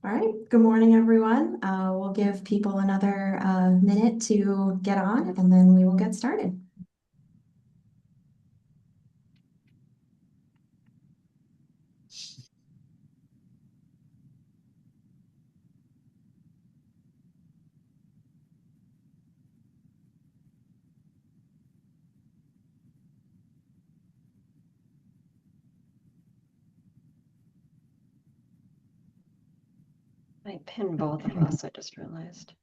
All right, good morning, everyone. We'll give people another minute to get on and then we will get started. I pinned both of us, I just realized.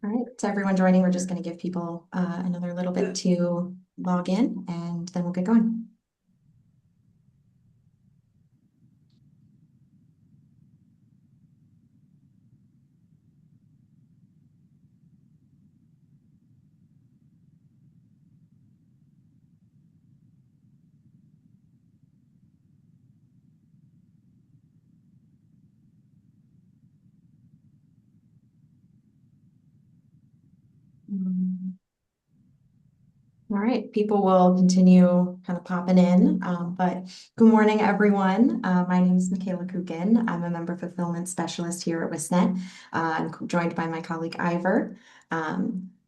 All right, so everyone joining, we're just going to give people another little bit to log in and then we'll get going. Mm. All right, people will continue kind of popping in, but good morning, everyone. My name is Michaela Kukin. I'm a member fulfillment specialist here at WiscNet. I'm joined by my colleague Ivor.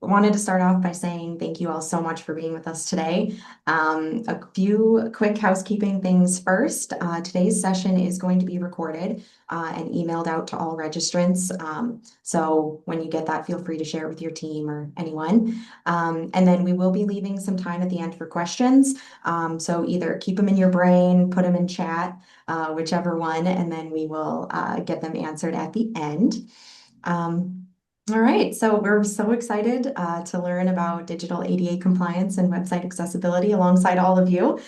Wanted to start off by saying thank you all so much for being with us today. A few quick housekeeping things first. Today's session is going to be recorded and emailed out to all registrants. So when you get that, feel free to share it with your team or anyone. And then we will be leaving some time at the end for questions. So either keep them in your brain, put them in chat, whichever one, and then we will get them answered at the end. All right, so we're so excited to learn about digital ADA compliance and website accessibility alongside all of you.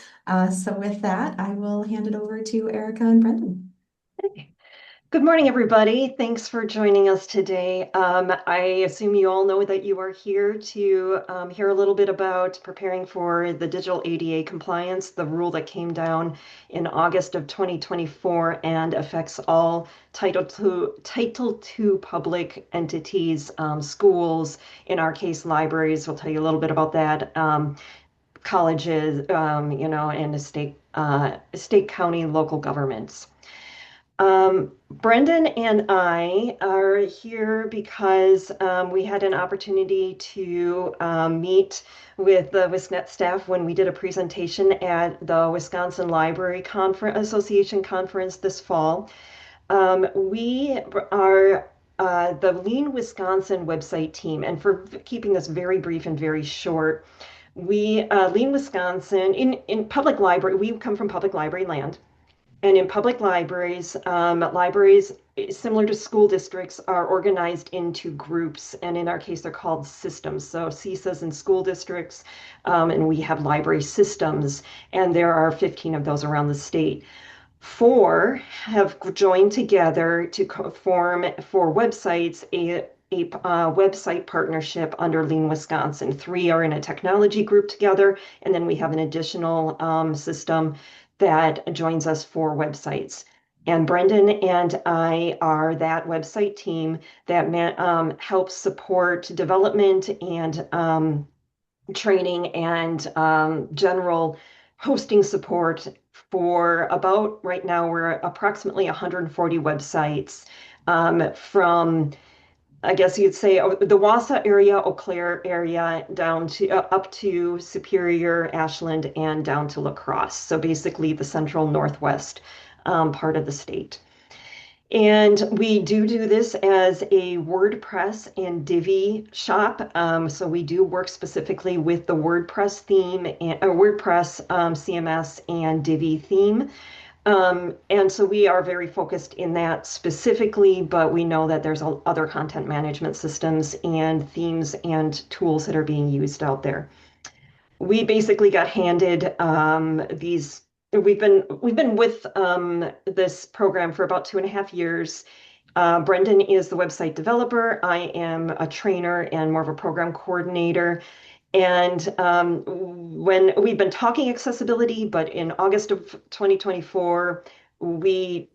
So with that, I will hand it over to Erica and Brendan. Hey. Good morning, everybody. Thanks for joining us today. I assume you all know that you are here to hear a little bit about preparing for the digital ADA compliance, the rule that came down in August of 2024 and affects all Title II public entities, schools, in our case, libraries. We'll tell you a little bit about that. Colleges, and state, county, local governments. Brendan and I are here because we had an opportunity to meet with the WiscNet staff when we did a presentation at the Wisconsin Library Association conference this fall. We are the Lean Wisconsin website team, and for keeping this very brief and very short, we Lean Wisconsin in public library. We come from public library land. And in public libraries, libraries similar to school districts are organized into groups, and in our case, they're called systems. So CISAs in school districts, and we have library systems, and there are 15 of those around the state. Four have joined together to form for websites a website partnership under Lean Wisconsin. Three are in a technology group together, and then we have an additional system that joins us for websites. And Brendan and I are that website team that helps support development and training and general hosting support for about right now, we're approximately 140 websites from I guess you'd say the Wausau area, Eau Claire area, down to up to Superior, Ashland, and down to La Crosse. So basically the central northwest part of the state. And we do this as a WordPress and Divi shop. So we do work specifically with the WordPress theme and WordPress CMS and Divi theme. And so we are very focused in that specifically, but we know that there's other content management systems and themes and tools that are being used out there. We basically got handed these. We've been with this program for about 2.5 years. Brendan is the website developer. I am a trainer and more of a program coordinator. And when we've been talking accessibility, but in August of 2024, we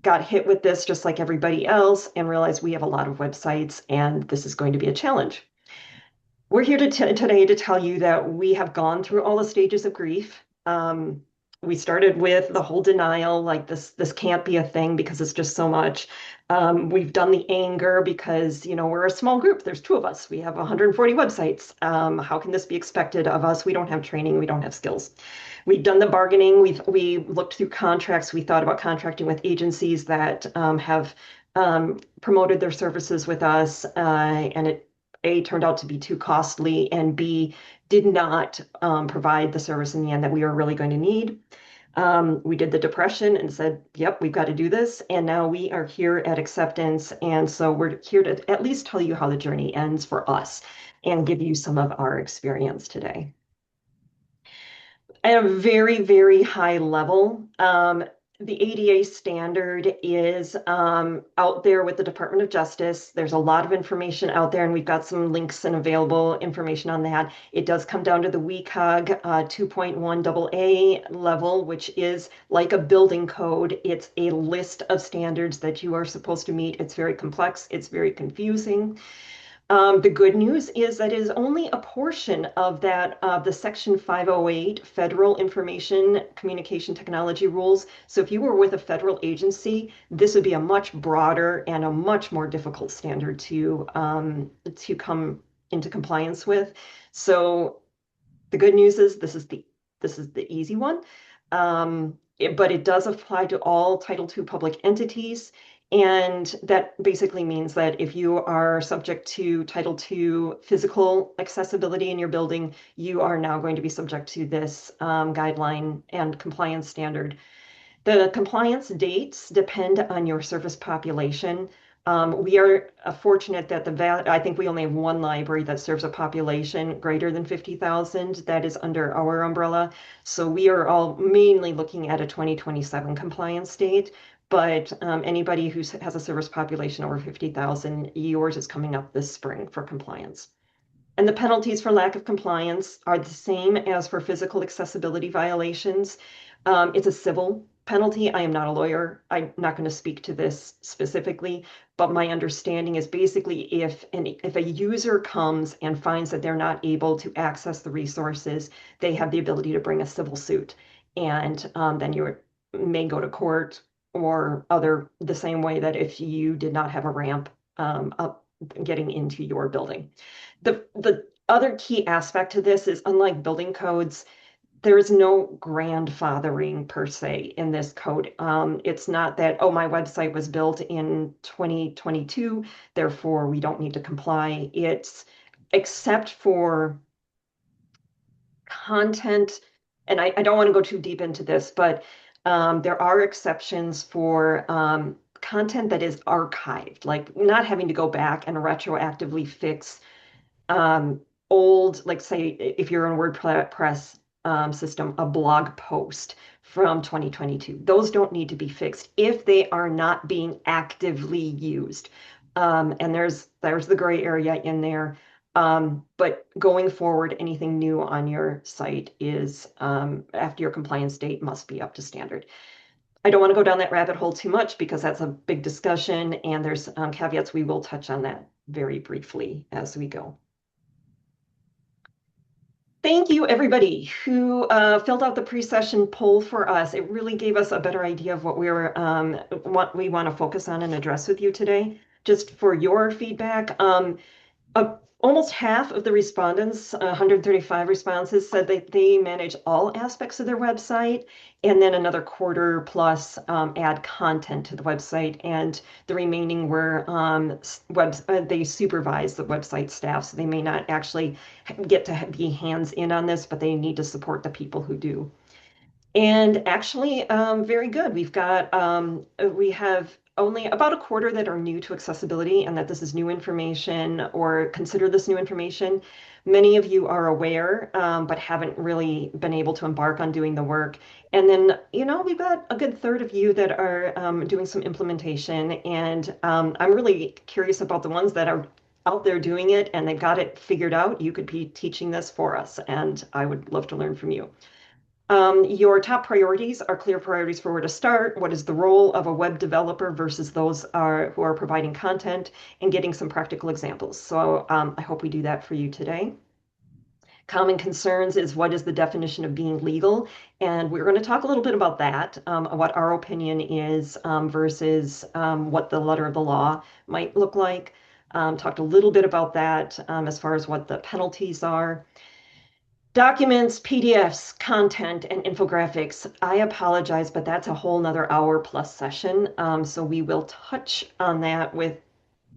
got hit with this just like everybody else and realized we have a lot of websites and this is going to be a challenge. We're here today to tell you that we have gone through all the stages of grief. Um, we started with the whole denial, like this can't be a thing because it's just so much. We've done the anger because, we're a small group. There's two of us. We have 140 websites. How can this be expected of us? We don't have training. We don't have skills. We've done the bargaining. We looked through contracts. We thought about contracting with agencies that have promoted their services with us, and it A, turned out to be too costly, and B, did not provide the service in the end that we were really going to need. We did the depression and said, yep, we've got to do this. And now we are here at acceptance. And so we're here to at least tell you how the journey ends for us and give you some of our experience today. At a very, very high level, the ADA standard is out there with the Department of Justice. There's a lot of information out there, and we've got some links and available information on that. It does come down to the WCAG 2.1 AA level, which is like a building code. It's a list of standards that you are supposed to meet. It's very complex. It's very confusing. The good news is that it is only a portion of that of the Section 508 Federal Information Communication Technology Rules. So if you were with a federal agency, this would be a much broader and a much more difficult standard to come into compliance with. So the good news is this is the easy one, but it does apply to all Title II public entities. And that basically means that if you are subject to Title II physical accessibility in your building, you are now going to be subject to this guideline and compliance standard. The compliance dates depend on your service population. We are fortunate that I think we only have one library that serves a population greater than 50,000 that is under our umbrella. So we are all mainly looking at a 2027 compliance date. But anybody who has a service population over 50,000, yours is coming up this spring for compliance. And the penalties for lack of compliance are the same as for physical accessibility violations. It's a civil penalty. I am not a lawyer. I'm not going to speak to this specifically, but my understanding is basically if a user comes and finds that they're not able to access the resources, they have the ability to bring a civil suit. And then you may go to court or the same way that if you did not have a ramp up getting into your building. The other key aspect to this is, unlike building codes, there is no grandfathering per se in this code. It's not that, oh, my website was built in 2022, therefore we don't need to comply. It's except for content, and I don't want to go too deep into this, but there are exceptions for content that is archived, like not having to go back and retroactively fix um, old, like say, if you're in WordPress system, a blog post from 2022. Those don't need to be fixed if they are not being actively used. And there's the gray area in there. But going forward, anything new on your site is after your compliance date must be up to standard. I don't want to go down that rabbit hole too much because that's a big discussion, and there's caveats. We will touch on that very briefly as we go. Thank you, everybody who filled out the pre-session poll for us. It really gave us a better idea of what we want to focus on and address with you today. Just for your feedback, almost half of the respondents, 135 responses, said that they manage all aspects of their website, and then another quarter plus add content to the website, and the remaining were they supervise the website staff, so they may not actually get to be hands in on this, but they need to support the people who do. And actually, very good. We have only about a quarter that are new to accessibility and that this is new information or consider this new information. Many of you are aware, but haven't really been able to embark on doing the work. And then, we've got a good third of you that are doing some implementation. And I'm really curious about the ones that are out there doing it and they've got it figured out. You could be teaching this for us, and I would love to learn from you. Your top priorities are clear priorities for where to start. What is the role of a web developer versus those who are providing content, and getting some practical examples. So I hope we do that for you today. Common concerns is what is the definition of being legal? And we're going to talk a little bit about that, what our opinion is versus what the letter of the law might look like. Talked a little bit about that as far as what the penalties are. Documents, PDFs, content, and infographics. I apologize, but that's a whole nother hour plus session. So we will touch on that with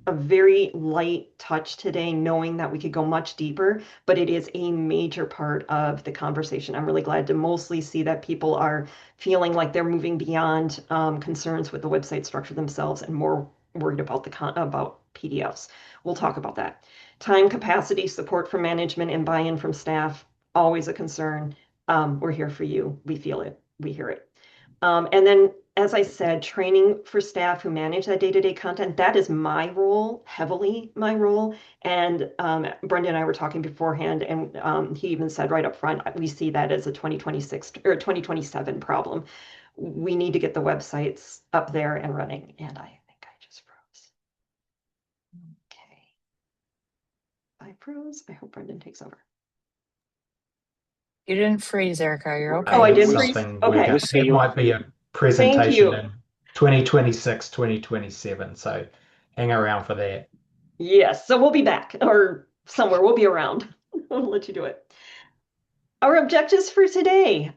a very light touch today, knowing that we could go much deeper, but it is a major part of the conversation. I'm really glad to mostly see that people are feeling like they're moving beyond concerns with the website structure themselves and more worried about about PDFs. We'll talk about that. Time, capacity, support from management, and buy-in from staff, always a concern. We're here for you. We feel it. We hear it. And then, as I said, training for staff who manage that day-to-day content, that is my role, heavily my role. And Brenda and I were talking beforehand, and he even said right up front, we see that as a 2026 or 2027 problem. We need to get the websites up there and running. And I think I just froze. Okay. I froze. I hope Brendan takes over. You didn't freeze, Erica. You're Oh, I okay. did freeze? Something Okay. weird. It might be a Thank presentation you. in 2026, 2027. So hang around for that. Yes, so we'll be back or somewhere. We'll be around. We'll let you do it. Our objectives for today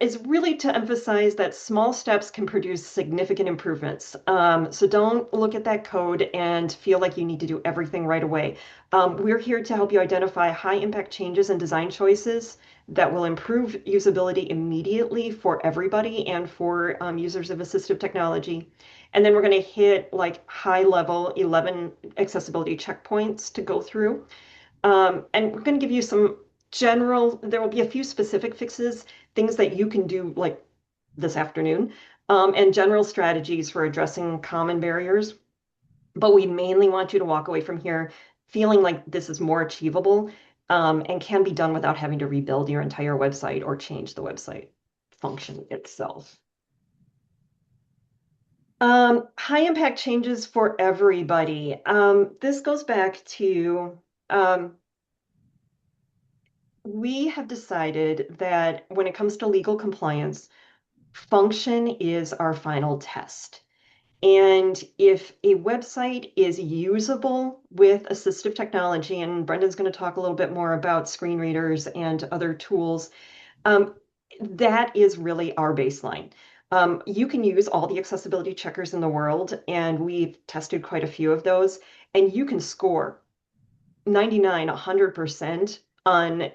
is really to emphasize that small steps can produce significant improvements. So don't look at that code and feel like you need to do everything right away. We're here to help you identify high impact changes and design choices that will improve usability immediately for everybody and for users of assistive technology. And then we're going to hit like high level 11 accessibility checkpoints to go through. And we're going to give you some there will be a few specific fixes, things that you can do like this afternoon, and general strategies for addressing common barriers. But we mainly want you to walk away from here feeling like this is more achievable and can be done without having to rebuild your entire website or change the website function itself. High impact changes for everybody. This goes back to we have decided that when it comes to legal compliance, function is our final test. And if a website is usable with assistive technology, and Brendan's going to talk a little bit more about screen readers and other tools, that is really our baseline. You can use all the accessibility checkers in the world, and we've tested quite a few of those, and you can score 99, 100% on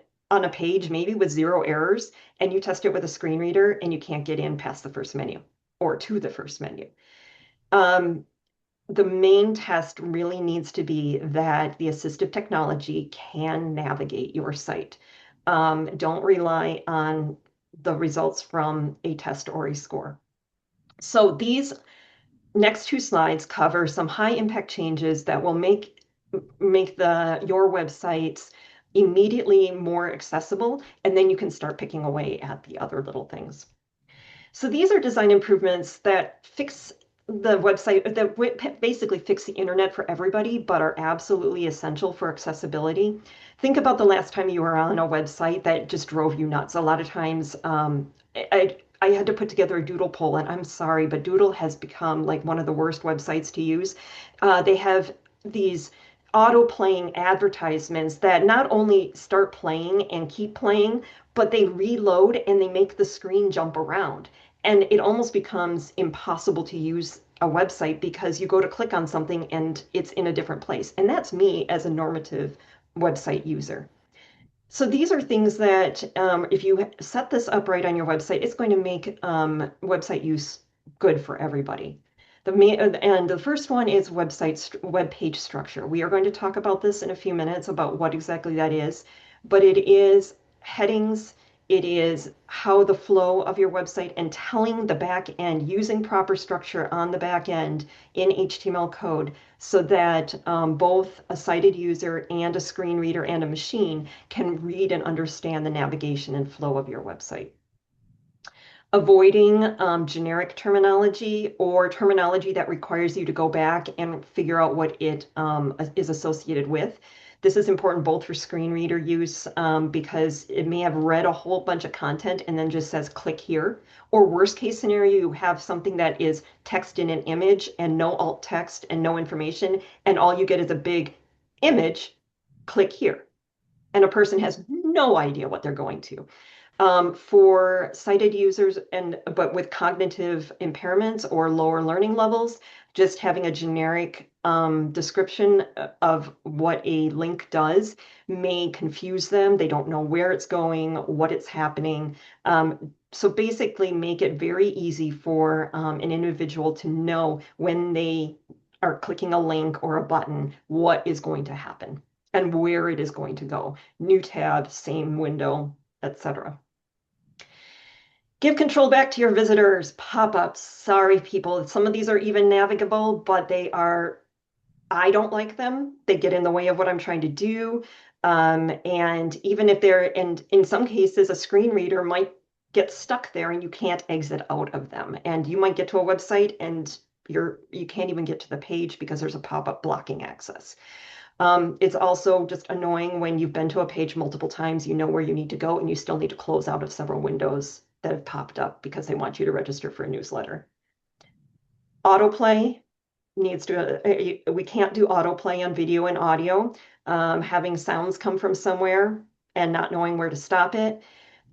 a page, maybe with 0 errors, and you test it with a screen reader and you can't get in past the first menu or to the first menu. The main test really needs to be that the assistive technology can navigate your site. Don't rely on the results from a test or a score. So these next 2 slides cover some high impact changes that will make your websites immediately more accessible, and then you can start picking away at the other little things. So these are design improvements that fix the website, that basically fix the internet for everybody, but are absolutely essential for accessibility. Think about the last time you were on a website that just drove you nuts. A lot of times, I had to put together a Doodle poll, and I'm sorry, but Doodle has become like one of the worst websites to use. They have these auto-playing advertisements that not only start playing and keep playing, but they reload and they make the screen jump around. And it almost becomes impossible to use a website because you go to click on something and it's in a different place. And that's me as a normative website user. So these are things that if you set this up right on your website, it's going to make website use good for everybody. And the first one is web page structure. We are going to talk about this in a few minutes about what exactly that is, but it is headings, it is how the flow of your website and telling the back end, using proper structure on the back end in HTML code so that both a sighted user and a screen reader and a machine can read and understand the navigation and flow of your website. Avoiding generic terminology or terminology that requires you to go back and figure out what it is associated with. This is important both for screen reader use because it may have read a whole bunch of content and then just says click here. Or worst case scenario, you have something that is text in an image and no alt text and no information, and all you get is a big image, click here. And a person has no idea what they're going to. For sighted users but with cognitive impairments or lower learning levels, just having a generic description of what a link does may confuse them. They don't know where it's going, what it's happening. So basically make it very easy for an individual to know when they are clicking a link or a button, what is going to happen and where it is going to go. New tab, same window, etc. Give control back to your visitors. Pop-ups. Sorry, people. Some of these are even navigable, but I don't like them. They get in the way of what I'm trying to do. And even if and in some cases, a screen reader might get stuck there and you can't exit out of them. And you might get to a website and you can't even get to the page because there's a pop-up blocking access. It's also just annoying when you've been to a page multiple times, you know where you need to go, and you still need to close out of several windows that have popped up because they want you to register for a newsletter. Autoplay needs to, we can't do autoplay on video and audio. Having sounds come from somewhere and not knowing where to stop it,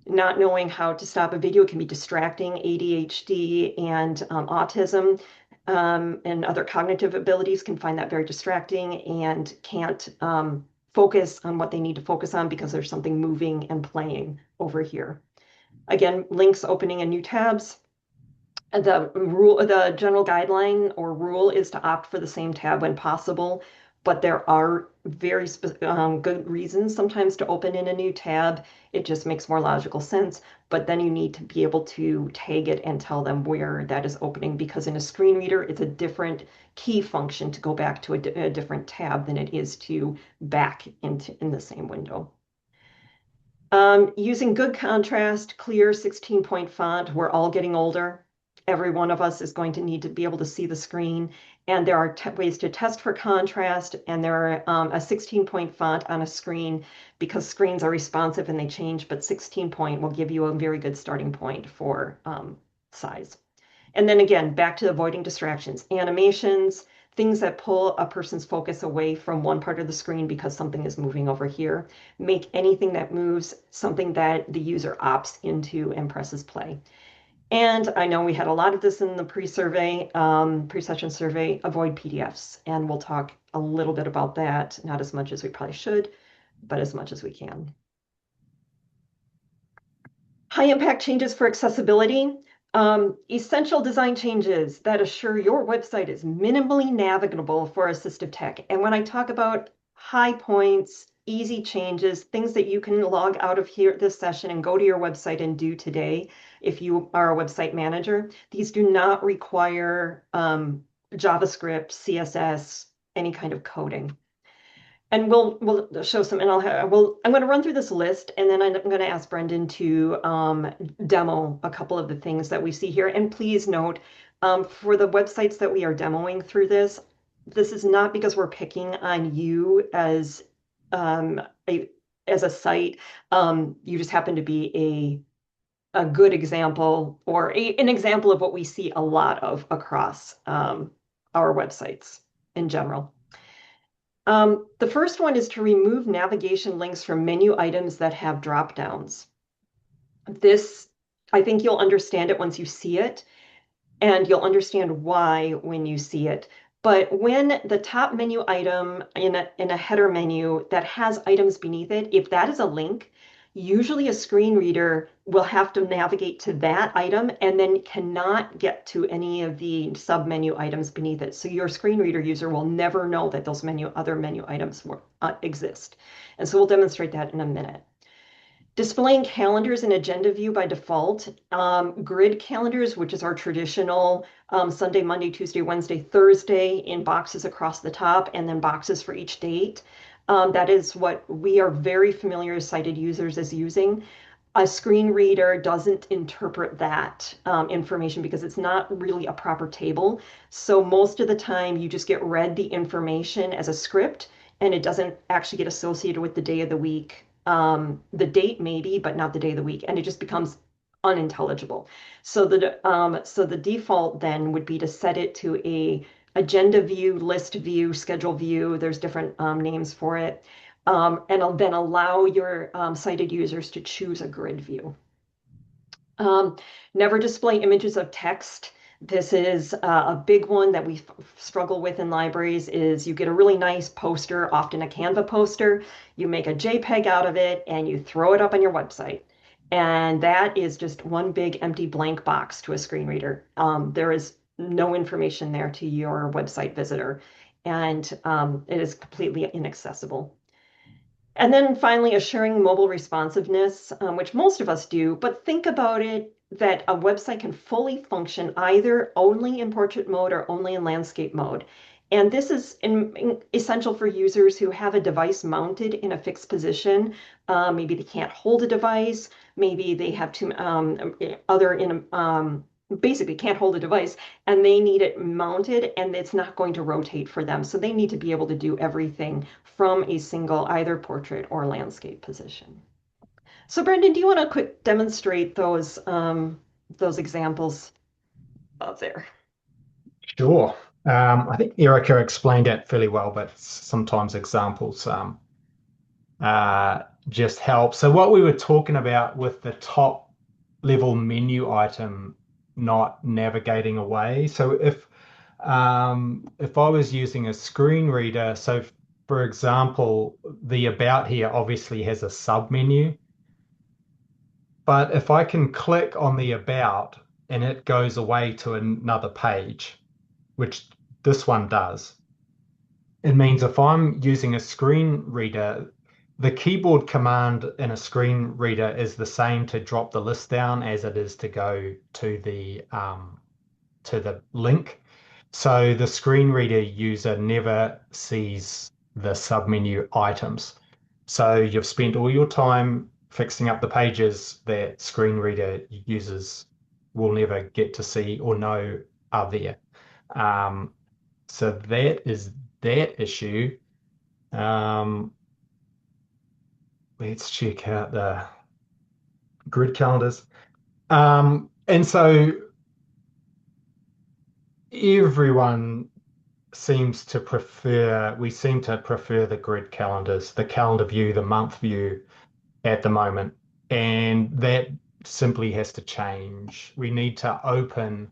not knowing how to stop a video can be distracting. ADHD and autism and other cognitive abilities can find that very distracting and can't focus on what they need to focus on because there's something moving and playing over here. Again, links opening in new tabs. The general guideline or rule is to opt for the same tab when possible, but there are very good reasons sometimes to open in a new tab. It just makes more logical sense, but then you need to be able to tag it and tell them where that is opening, because in a screen reader, it's a different key function to go back to a different tab than it is to back in the same window. Using good contrast, clear 16-point font. We're all getting older. Every one of us is going to need to be able to see the screen. And there are ways to test for contrast. And there are a 16-point font on a screen because screens are responsive and they change. But 16-point will give you a very good starting point for size. And then again, back to avoiding distractions. Animations, things that pull a person's focus away from one part of the screen because something is moving over here. Make anything that moves something that the user opts into and presses play. And I know we had a lot of this in the pre-survey, pre-session survey, avoid PDFs. And we'll talk a little bit about that, not as much as we probably should, but as much as we can. High impact changes for accessibility. Essential design changes that assure your website is minimally navigable for assistive tech. And when I talk about high points, easy changes, things that you can log out of here this session and go to your website and do today, if you are a website manager, these do not require JavaScript, CSS, any kind of coding. And we'll show some, and I'm going to run through this list, and then I'm going to ask Brendan to demo a couple of the things that we see here. And please note, for the websites that we are demoing through this is not because we're picking on you as a site. You just happen to be a good example or an example of what we see a lot of across our websites in general. The first one is to remove navigation links from menu items that have drop downs. This, I think you'll understand it once you see it, and you'll understand why when you see it. But when the top menu item in a header menu that has items beneath it, if that is a link, usually a screen reader will have to navigate to that item and then cannot get to any of the sub-menu items beneath it. So your screen reader user will never know that those other menu items exist. And so we'll demonstrate that in a minute. Displaying calendars in agenda view by default. Grid calendars, which is our traditional Sunday, Monday, Tuesday, Wednesday, Thursday in boxes across the top, and then boxes for each date. That is what we are very familiar as sighted users as using. A screen reader doesn't interpret that information because it's not really a proper table. So most of the time you just get read the information as a script and it doesn't actually get associated with the day of the week. The date maybe, but not the day of the week, and it just becomes unintelligible. So the default then would be to set it to a agenda view, list view, schedule view. There's different names for it. And then allow your sighted users to choose a grid view. Um, Never display images of text. This is a big one that we struggle with in libraries is you get a really nice poster, often a Canva poster. You make a JPEG out of it and you throw it up on your website. And that is just one big empty blank box to a screen reader. There is no information there to your website visitor, and it is completely inaccessible. And then finally, assuring mobile responsiveness, which most of us do, but think about it that a website can fully function either only in portrait mode or only in landscape mode. And this is essential for users who have a device mounted in a fixed position. Maybe they can't hold a device. Maybe they have too other in basically can't hold a device and they need it mounted and it's not going to rotate for them. So they need to be able to do everything from a single either portrait or landscape position. So Brendan, do you want to quick demonstrate those examples out there? Sure. I think Erica explained it fairly well, but sometimes examples just help. So what we were talking about with the top level menu item not navigating away. So if I was using a screen reader, so for example, the about here obviously has a sub menu, but if I can click on the about and it goes away to another page, which this one does, it means if I'm using a screen reader, the keyboard command in a screen reader is the same to drop the list down as it is to go to the link. So the screen reader user never sees the submenu items. So you've spent all your time fixing up the pages that screen reader users will never get to see or know are there. So that is that issue. Um, let's check out the grid calendars. And so everyone we seem to prefer the grid calendars, the calendar view, the month view at the moment. And that simply has to change. We need to open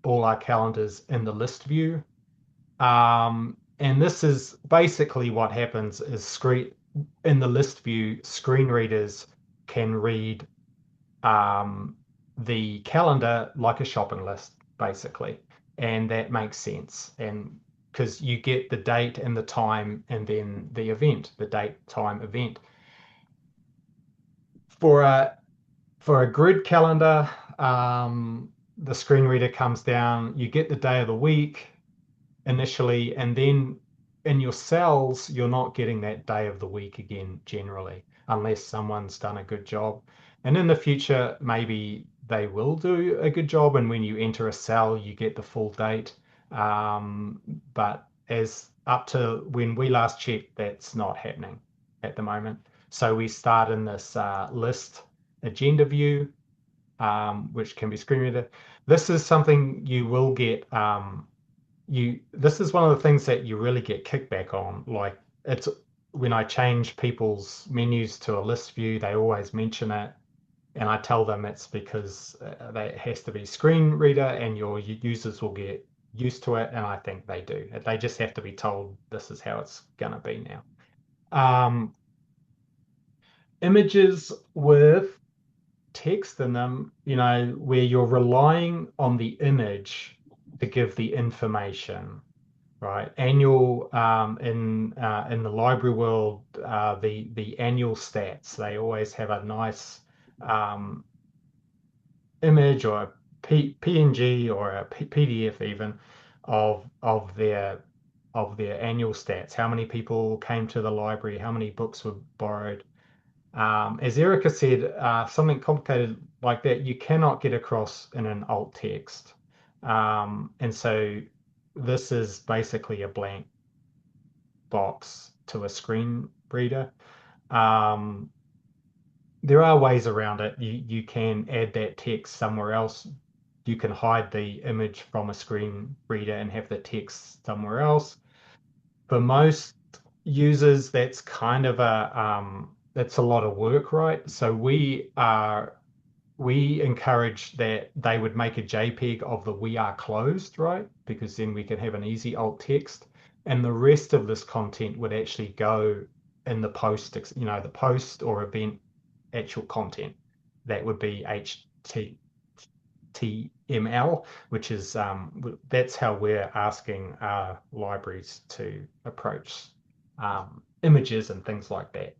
all our calendars in the list view. And this is basically what happens is in the list view, screen readers can read the calendar like a shopping list, basically. And that makes sense. And because you get the date and the time and then the event, the date, time, event. For a grid calendar, the screen reader comes down, you get the day of the week initially, and then in your cells, you're not getting that day of the week again generally, unless someone's done a good job. And in the future, maybe they will do a good job, and when you enter a cell, you get the full date. But as up to when we last checked, that's not happening at the moment. So we start in this list agenda view, which can be screen reader. This is something you will get. This is one of the things that you really get kickback on. Like it's when I change people's menus to a list view, they always mention it, and I tell them it's because it has to be screen reader, and your users will get used to it, and I think they do. They just have to be told this is how it's gonna be now. Images with text in them, where you're relying on the image to give the information, right? Annual in the library world, the annual stats, they always have a nice image or a PNG or a PDF even of their annual stats. How many people came to the library? How many books were borrowed? As Erica said, something complicated like that you cannot get across in an alt text. And so this is basically a blank box to a screen reader. Um, there are ways around it. You can add that text somewhere else. You can hide the image from a screen reader and have the text somewhere else. For most users, that's kind of that's a lot of work, right? So we encourage that they would make a JPEG of the "we are closed," right? Because then we can have an easy alt text, and the rest of this content would actually go in the post, the post or event actual content. That would be HTML, which is that's how we're asking our libraries to approach images and things like that.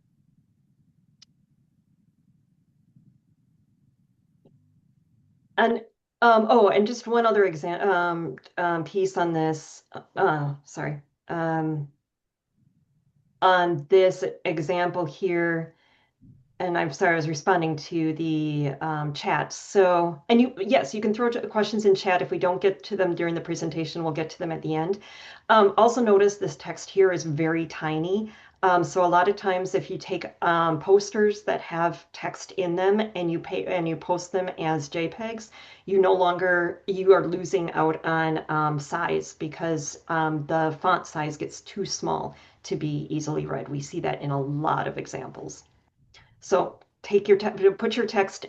And and just one other piece on this. Sorry. Um, on this example here, and I'm sorry, I was responding to the chat. So, and yes, you can throw questions in chat. If we don't get to them during the presentation, we'll get to them at the end. Also notice this text here is very tiny. So a lot of times if you take posters that have text in them and you post them as JPEGs, you are losing out on size because the font size gets too small to be easily read. We see that in a lot of examples. So put your text,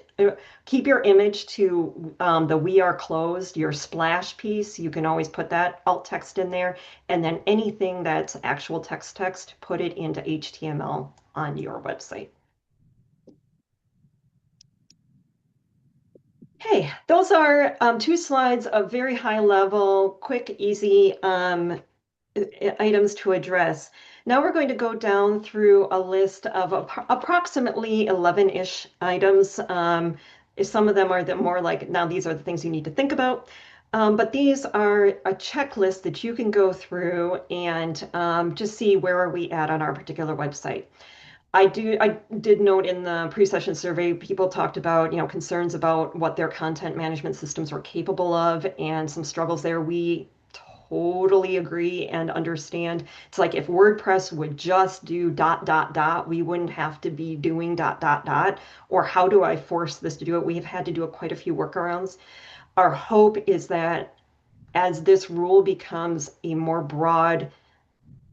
keep your image to the "we are closed," your splash piece. You can always put that alt text in there. And then anything that's actual text, put it into HTML on your website. Hey, those are two slides of very high level, quick, easy items to address. Now we're going to go down through a list of approximately 11-ish items. Some of them are more like, now these are the things you need to think about. But these are a checklist that you can go through and just see where are we at on our particular website. I did note in the pre-session survey, people talked about, concerns about what their content management systems were capable of and some struggles there. We totally agree and understand. It's like if WordPress would just do ... we wouldn't have to be doing ... or how do I force this to do it? We have had to do quite a few workarounds. Our hope is that as this rule becomes a more broad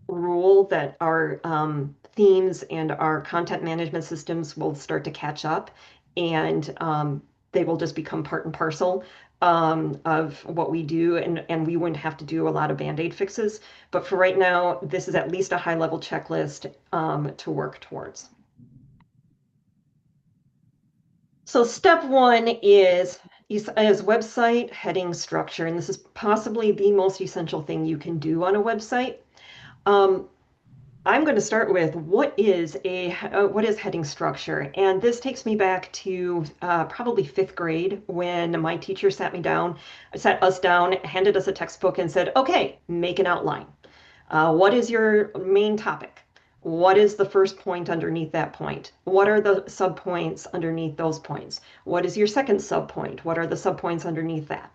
rule, that our themes and our content management systems will start to catch up, and they will just become part and parcel of what we do, and we wouldn't have to do a lot of band-aid fixes. But for right now, this is at least a high-level checklist to work towards. So step one is website heading structure, and this is possibly the most essential thing you can do on a website. I'm going to start with what is heading structure, and this takes me back to probably 5th grade when my teacher sat us down, handed us a textbook, and said, "Okay, make an outline. What is your main topic? What is the first point underneath that point? What are the subpoints underneath those points? What is your second subpoint? What are the subpoints underneath that?"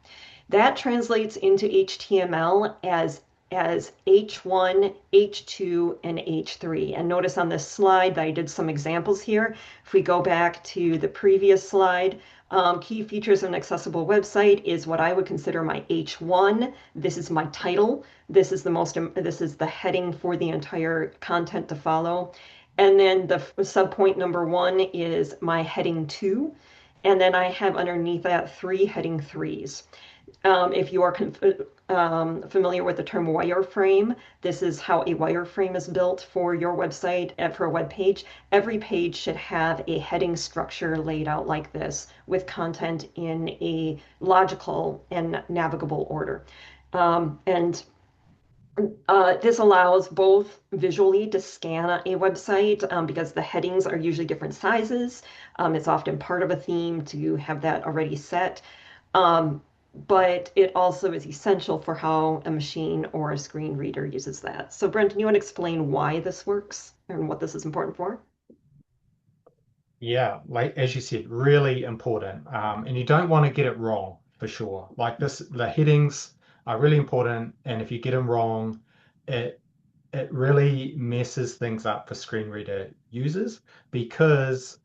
That translates into HTML as H1, H2, and H3. And notice on this slide that I did some examples here. If we go back to the previous slide, key features of an accessible website is what I would consider my H1. This is my title. This is the heading for the entire content to follow. And then the subpoint number 1 is my heading 2. And then I have underneath that 3 heading 3s. If you are familiar with the term wireframe, this is how a wireframe is built for your website and for a web page. Every page should have a heading structure laid out like this with content in a logical and navigable order. This allows both visually to scan a website because the headings are usually different sizes. It's often part of a theme to have that already set. But it also is essential for how a machine or a screen reader uses that. So Brendan, you want to explain why this works and what this is important for? Yeah, like as you said, really important. And you don't want to get it wrong for sure. Like this, the headings are really important, and if you get them wrong, it it really messes things up for screen reader users because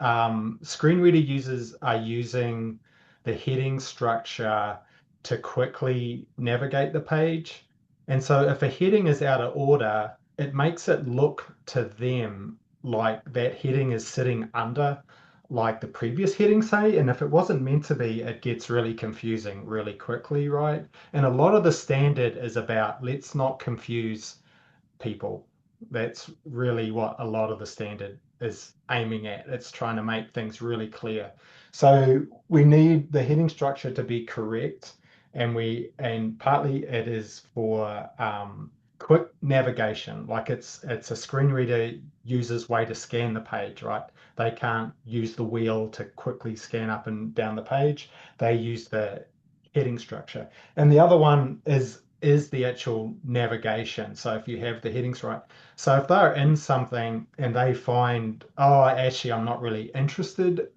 screen reader users are using the heading structure to quickly navigate the page. And so if a heading is out of order, it makes it look to them like that heading is sitting under like the previous heading, say. And if it wasn't meant to be, it gets really confusing really quickly, right? And a lot of the standard is about let's not confuse people. That's really what a lot of the standard is aiming at. It's trying to make things really clear. So we need the heading structure to be correct, and partly it is for quick navigation. Like it's a screen reader user's way to scan the page, right? They can't use the wheel to quickly scan up and down the page. They use the heading structure. And the other one is the actual navigation. So if you have the headings right. So if they're in something and they find, oh, actually, I'm not really interested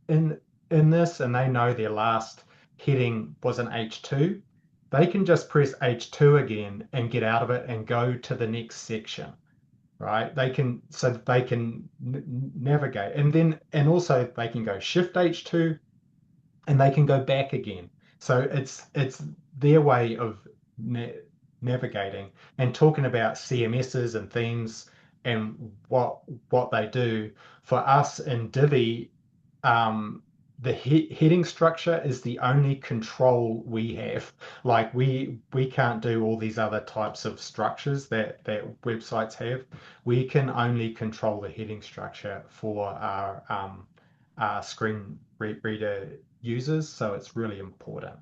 in in this, and they know their last heading was an H2, they can just press H2 again and get out of it and go to the next section, right? They can so they can navigate, and also they can go Shift H2 and they can go back again. So it's their way of na navigating and talking about CMSs and themes and what they do. For us in Divi, the heading structure is the only control we have. Like we can't do all these other types of structures that websites have. We can only control the heading structure for our screen reader users, so it's really important.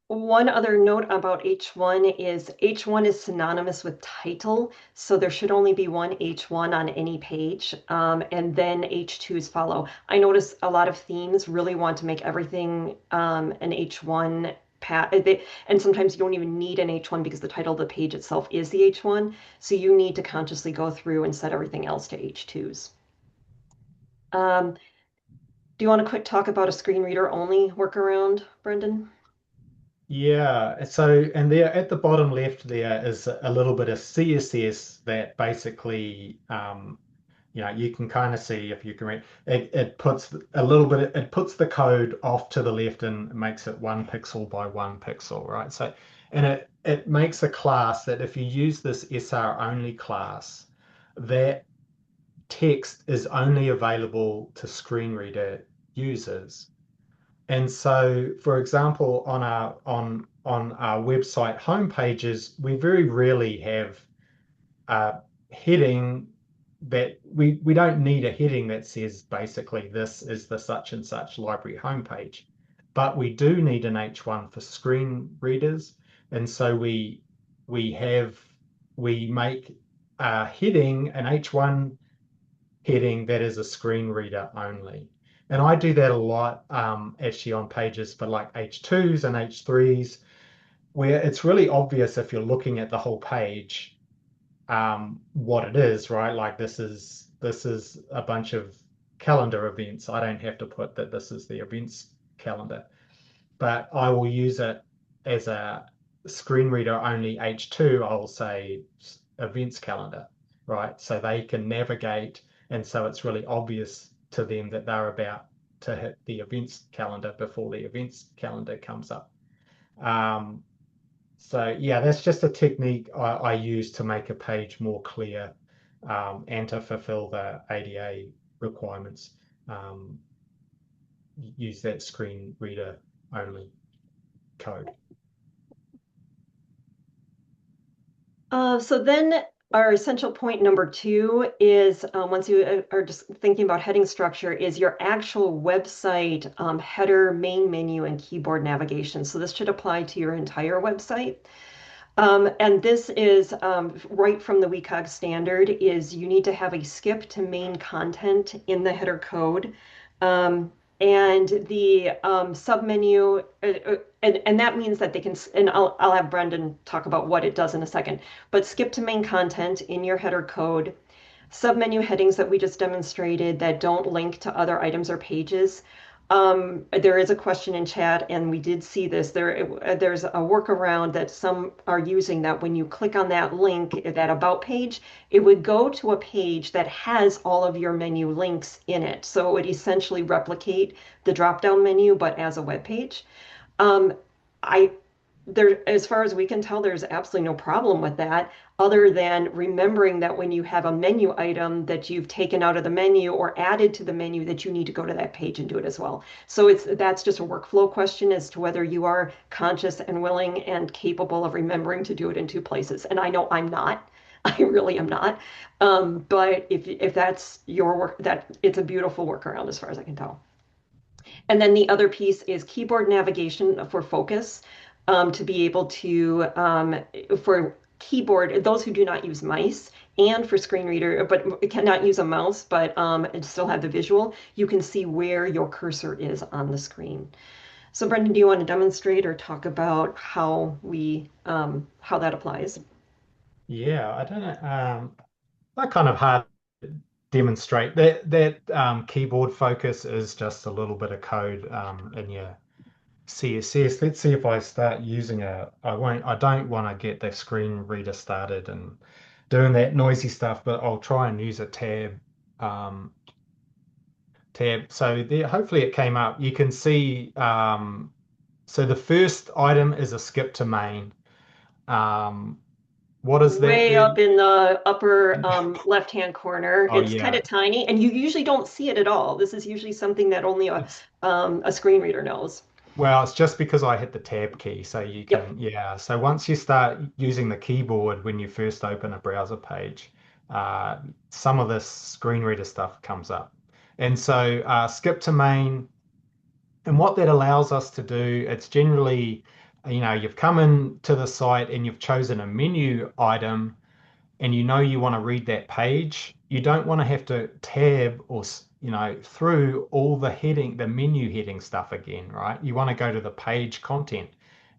One other note about H1 is H1 is synonymous with title, so there should only be one H1 on any page, and then H2s follow. I notice a lot of themes really want to make everything an H1 and sometimes you don't even need an H1 because the title of the page itself is the H1, so you need to consciously go through and set everything else to H2s. Do you want to quick talk about a screen reader only workaround, Brendan? Yeah, so and there at the bottom left there is a little bit of CSS that basically you can kind of see if you can read it puts a little bit it puts the code off to the left and makes it 1 pixel by 1 pixel, right? So and it makes a class that if you use this SR only class, that text is only available to screen reader users. And so, for example, on our website home pages, we very rarely have a heading that we don't need a heading that says basically this is the such and such library homepage, but we do need an H1 for screen readers, and so we make a heading an H1 heading that is a screen reader only. And I do that a lot actually on pages for like H2s and H3s, where it's really obvious if you're looking at the whole page what it is, right? Like this is a bunch of calendar events. I don't have to put that this is the events calendar, but I will use it as a screen reader only H2. I'll say events calendar, right? So they can navigate, and so it's really obvious to them that they're about to hit the events calendar before the events calendar comes up. So yeah, that's just a technique I use to make a page more clear and to fulfill the ADA requirements. Um, Use that screen reader only code. So then our essential point number two is once you are just thinking about heading structure is your actual website header, main menu, and keyboard navigation. So this should apply to your entire website. And this is right from the WCAG standard is you need to have a skip to main content in the header code. And the submenu, and that means that they can, and I'll have Brendan talk about what it does in a second, but skip to main content in your header code, submenu headings that we just demonstrated that don't link to other items or pages. There is a question in chat, and we did see this. There's a workaround that some are using that when you click on that link, that about page, it would go to a page that has all of your menu links in it. So it would essentially replicate the drop-down menu, but as a web page. Um, I there, as far as we can tell, there's absolutely no problem with that, other than remembering that when you have a menu item that you've taken out of the menu or added to the menu, that you need to go to that page and do it as well. So that's just a workflow question as to whether you are conscious and willing and capable of remembering to do it in two places. And I know I'm not. I really am not. But if that's your work, that it's a beautiful workaround as far as I can tell. And then the other piece is keyboard navigation for focus, to be able to, for keyboard, those who do not use mice, and for screen reader, but cannot use a mouse, but and still have the visual, you can see where your cursor is on the screen. So Brendan, do you want to demonstrate or talk about how that applies? Yeah, I don't know. That kind of hard to demonstrate. That keyboard focus is just a little bit of code in your CSS. Let's see if I start using a. I won't. I don't want to get the screen reader started and doing that noisy stuff, but I'll try and use a um, tab. So there, hopefully it came up. You can see. So the first item is a skip to main. Um, what is that Way up then? in the upper left-hand corner. Oh It's kind yeah, of tiny, and you usually don't see it at all. This is usually something that only it's a screen reader knows. well, it's just because I hit the tab key. So you Yep. can, yeah. So once you start using the keyboard when you first open a browser page, uh, some of this screen reader stuff comes up. And so skip to main, and what that allows us to do, it's generally, you've come in to the site and you've chosen a menu item and you know you want to read that page, you don't want to have to tab or through all the menu heading stuff again, right? You want to go to the page content,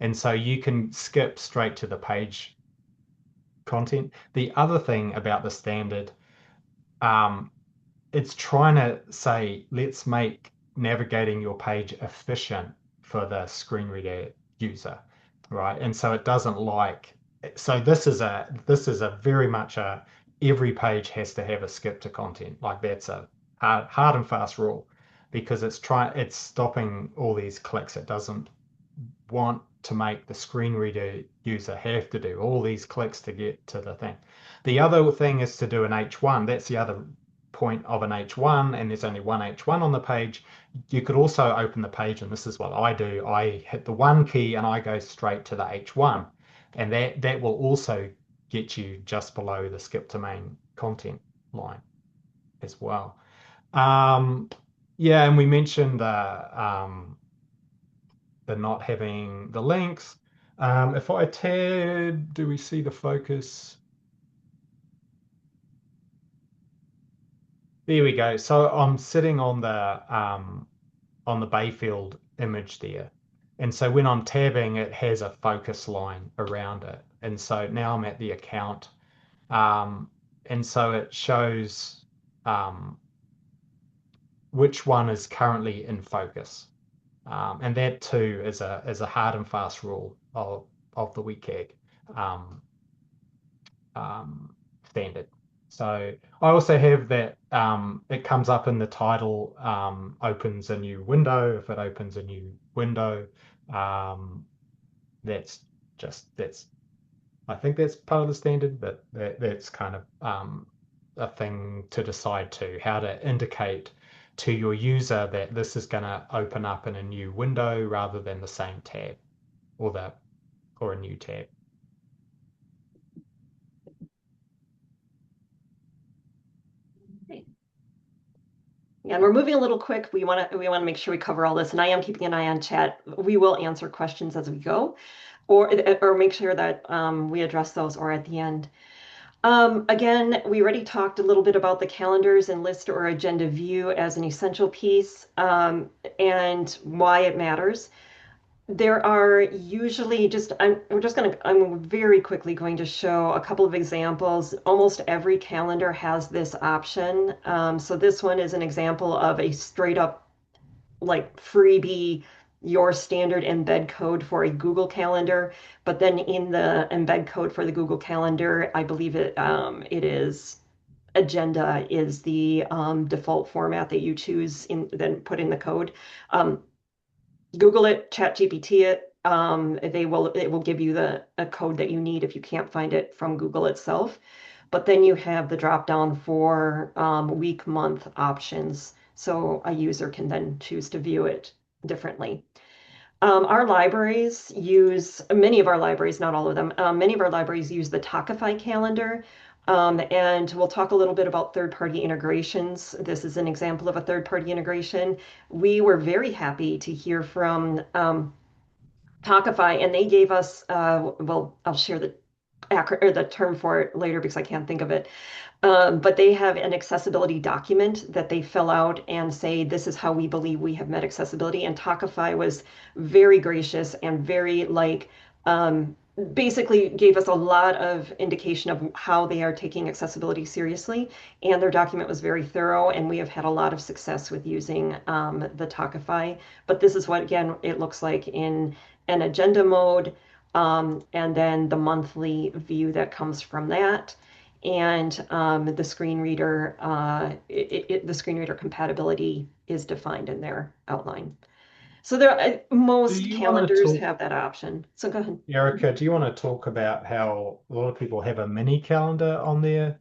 and so you can skip straight to the page content. The other thing about the standard, um, it's trying to say, let's make navigating your page efficient for the screen reader user, right? And so it doesn't like, so this is a very much a every page has to have a skip to content. Like that's a hard and fast rule because it's stopping all these clicks. It doesn't want to make the screen reader user have to do all these clicks to get to the thing. The other thing is to do an H1. That's the other point of an H1, and there's only one H1 on the page. You could also open the page, and this is what I do. I hit the one key and I go straight to the H1, and that will also get you just below the skip to main content line as well. Um, yeah, and we mentioned the not having the links. If I tab, do we see the focus? There we go. So I'm sitting on the Bayfield image there. And so when I'm tabbing, it has a focus line around it. And so now I'm at the account. And so it shows which one is currently in focus. And that too is a hard and fast rule of the WCAG um, standard. So I also have that it comes up in the title, opens a new window. If it opens a new window, um, that's that's I think that's part of the standard, but that's kind of a thing to decide too, how to indicate to your user that this is going to open up in a new window rather than the same tab or a new tab. And we're moving a little quick. We want to make sure we cover all this, and I am keeping an eye on chat. We will answer questions as we go, or make sure that we address those or at the end. Again, we already talked a little bit about the calendars and list or agenda view as an essential piece, and why it matters. There are usually I'm very quickly going to show a couple of examples. Almost every calendar has this option. So this one is an example of a straight up like freebie your standard embed code for a Google Calendar, but then in the embed code for the Google Calendar, I believe it is agenda is the default format that you choose in then put in the code. Um, Google it, ChatGPT it. It will give you a code that you need if you can't find it from Google itself. But then you have the drop down for week, month options. So a user can then choose to view it differently. Our libraries use, many of our libraries, not all of them, many of our libraries use the Tuckify calendar. And we'll talk a little bit about third-party integrations. This is an example of a third-party integration. We were very happy to hear from Talkify, and they gave us, well, I'll share the term for it later because I can't think of it. But they have an accessibility document that they fill out and say, this is how we believe we have met accessibility. And Talkify was very gracious and very um, basically gave us a lot of indication of how they are taking accessibility seriously. And their document was very thorough, and we have had a lot of success with using the Talkify. But this is what, again, it looks like in an agenda mode, and then the monthly view that comes from that and the screen reader the screen reader compatibility is defined in their outline. So Do most you want to calendars talk, have that option. So go ahead. Erica, do you want to talk about how a lot of people have a mini calendar on there?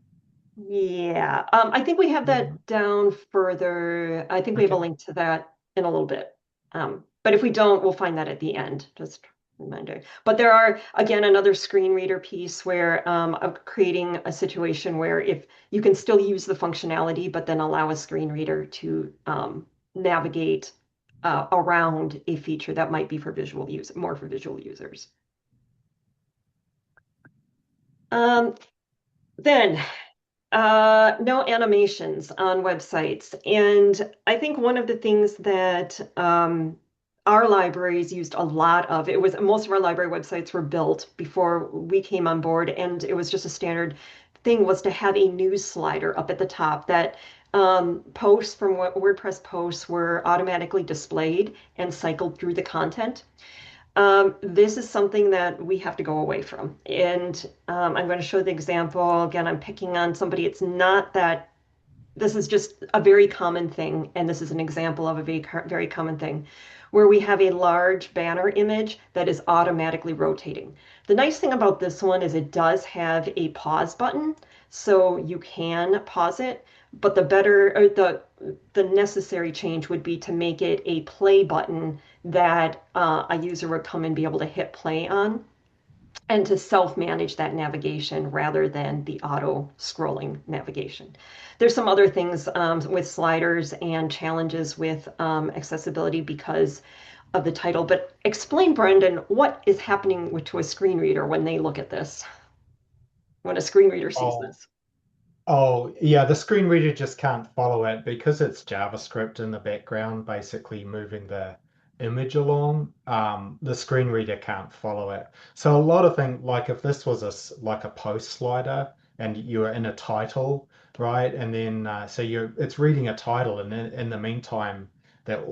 Yeah, I think we have Yeah. that down further. I think we have a Okay. link to that in a little bit. But if we don't, we'll find that at the end. Just a reminder. But there are, again, another screen reader piece where of creating a situation where if you can still use the functionality, but then allow a screen reader to navigate around a feature that might be for visual use, more for visual users. Um, then no animations on websites. And I think one of the things that our libraries used a lot of, it was most of our library websites were built before we came on board, and it was just a standard thing was to have a news slider up at the top that posts from WordPress posts were automatically displayed and cycled through the content. This is something that we have to go away from. And I'm going to show the example. Again, I'm picking on somebody. It's not that this is just a very common thing. And this is an example of a very common thing where we have a large banner image that is automatically rotating. The nice thing about this one is it does have a pause button. So you can pause it, but the necessary change would be to make it a play button that a user would come and be able to hit play on and to self-manage that navigation rather than the auto scrolling navigation. There's some other things with sliders and challenges with accessibility because of the title, but explain, Brendan, what is happening to a screen reader when they look at this, when a screen reader sees Oh, this? oh, yeah, the screen reader just can't follow it because it's JavaScript in the background, basically moving the image along. The screen reader can't follow it. So a lot of things, like if this was like a post slider and you're in a title, right? And then so it's reading a title, and then in the meantime, the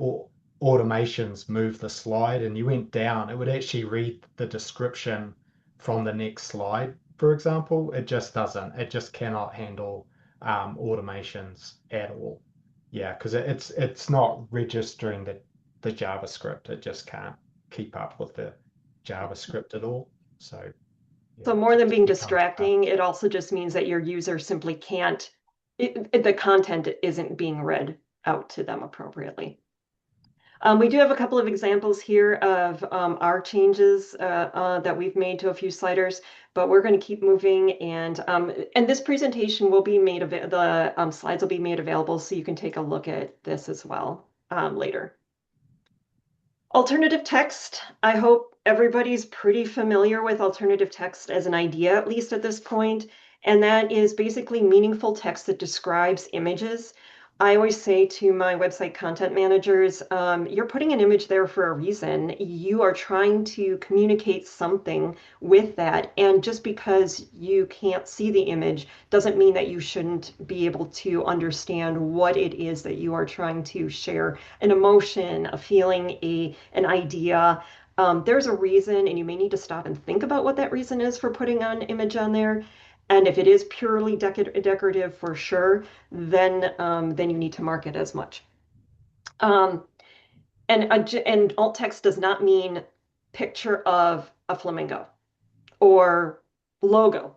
automations move the slide, and you went down, it would actually read the description from the next slide, for example. It just doesn't. It just cannot handle automations at all. Yeah, because it's not registering the JavaScript. It just can't keep up with the JavaScript at all. So yeah, So it more than just being becomes tough. distracting, it also just means that your user simply can't, the content isn't being read out to them appropriately. We do have a couple of examples here of our changes that we've made to a few sliders, but we're going to keep moving. And this presentation will be made available, the slides will be made available so you can take a look at this as well later. Alternative text. I hope everybody's pretty familiar with alternative text as an idea, at least at this point. And that is basically meaningful text that describes images. I always say to my website content managers, you're putting an image there for a reason. You are trying to communicate something with that. And just because you can't see the image doesn't mean that you shouldn't be able to understand what it is that you are trying to share, an emotion, a feeling, an idea. There's a reason, and you may need to stop and think about what that reason is for putting an image on there. And if it is purely decorative for sure, then you need to mark it as much. Um, and alt text does not mean picture of a flamingo or logo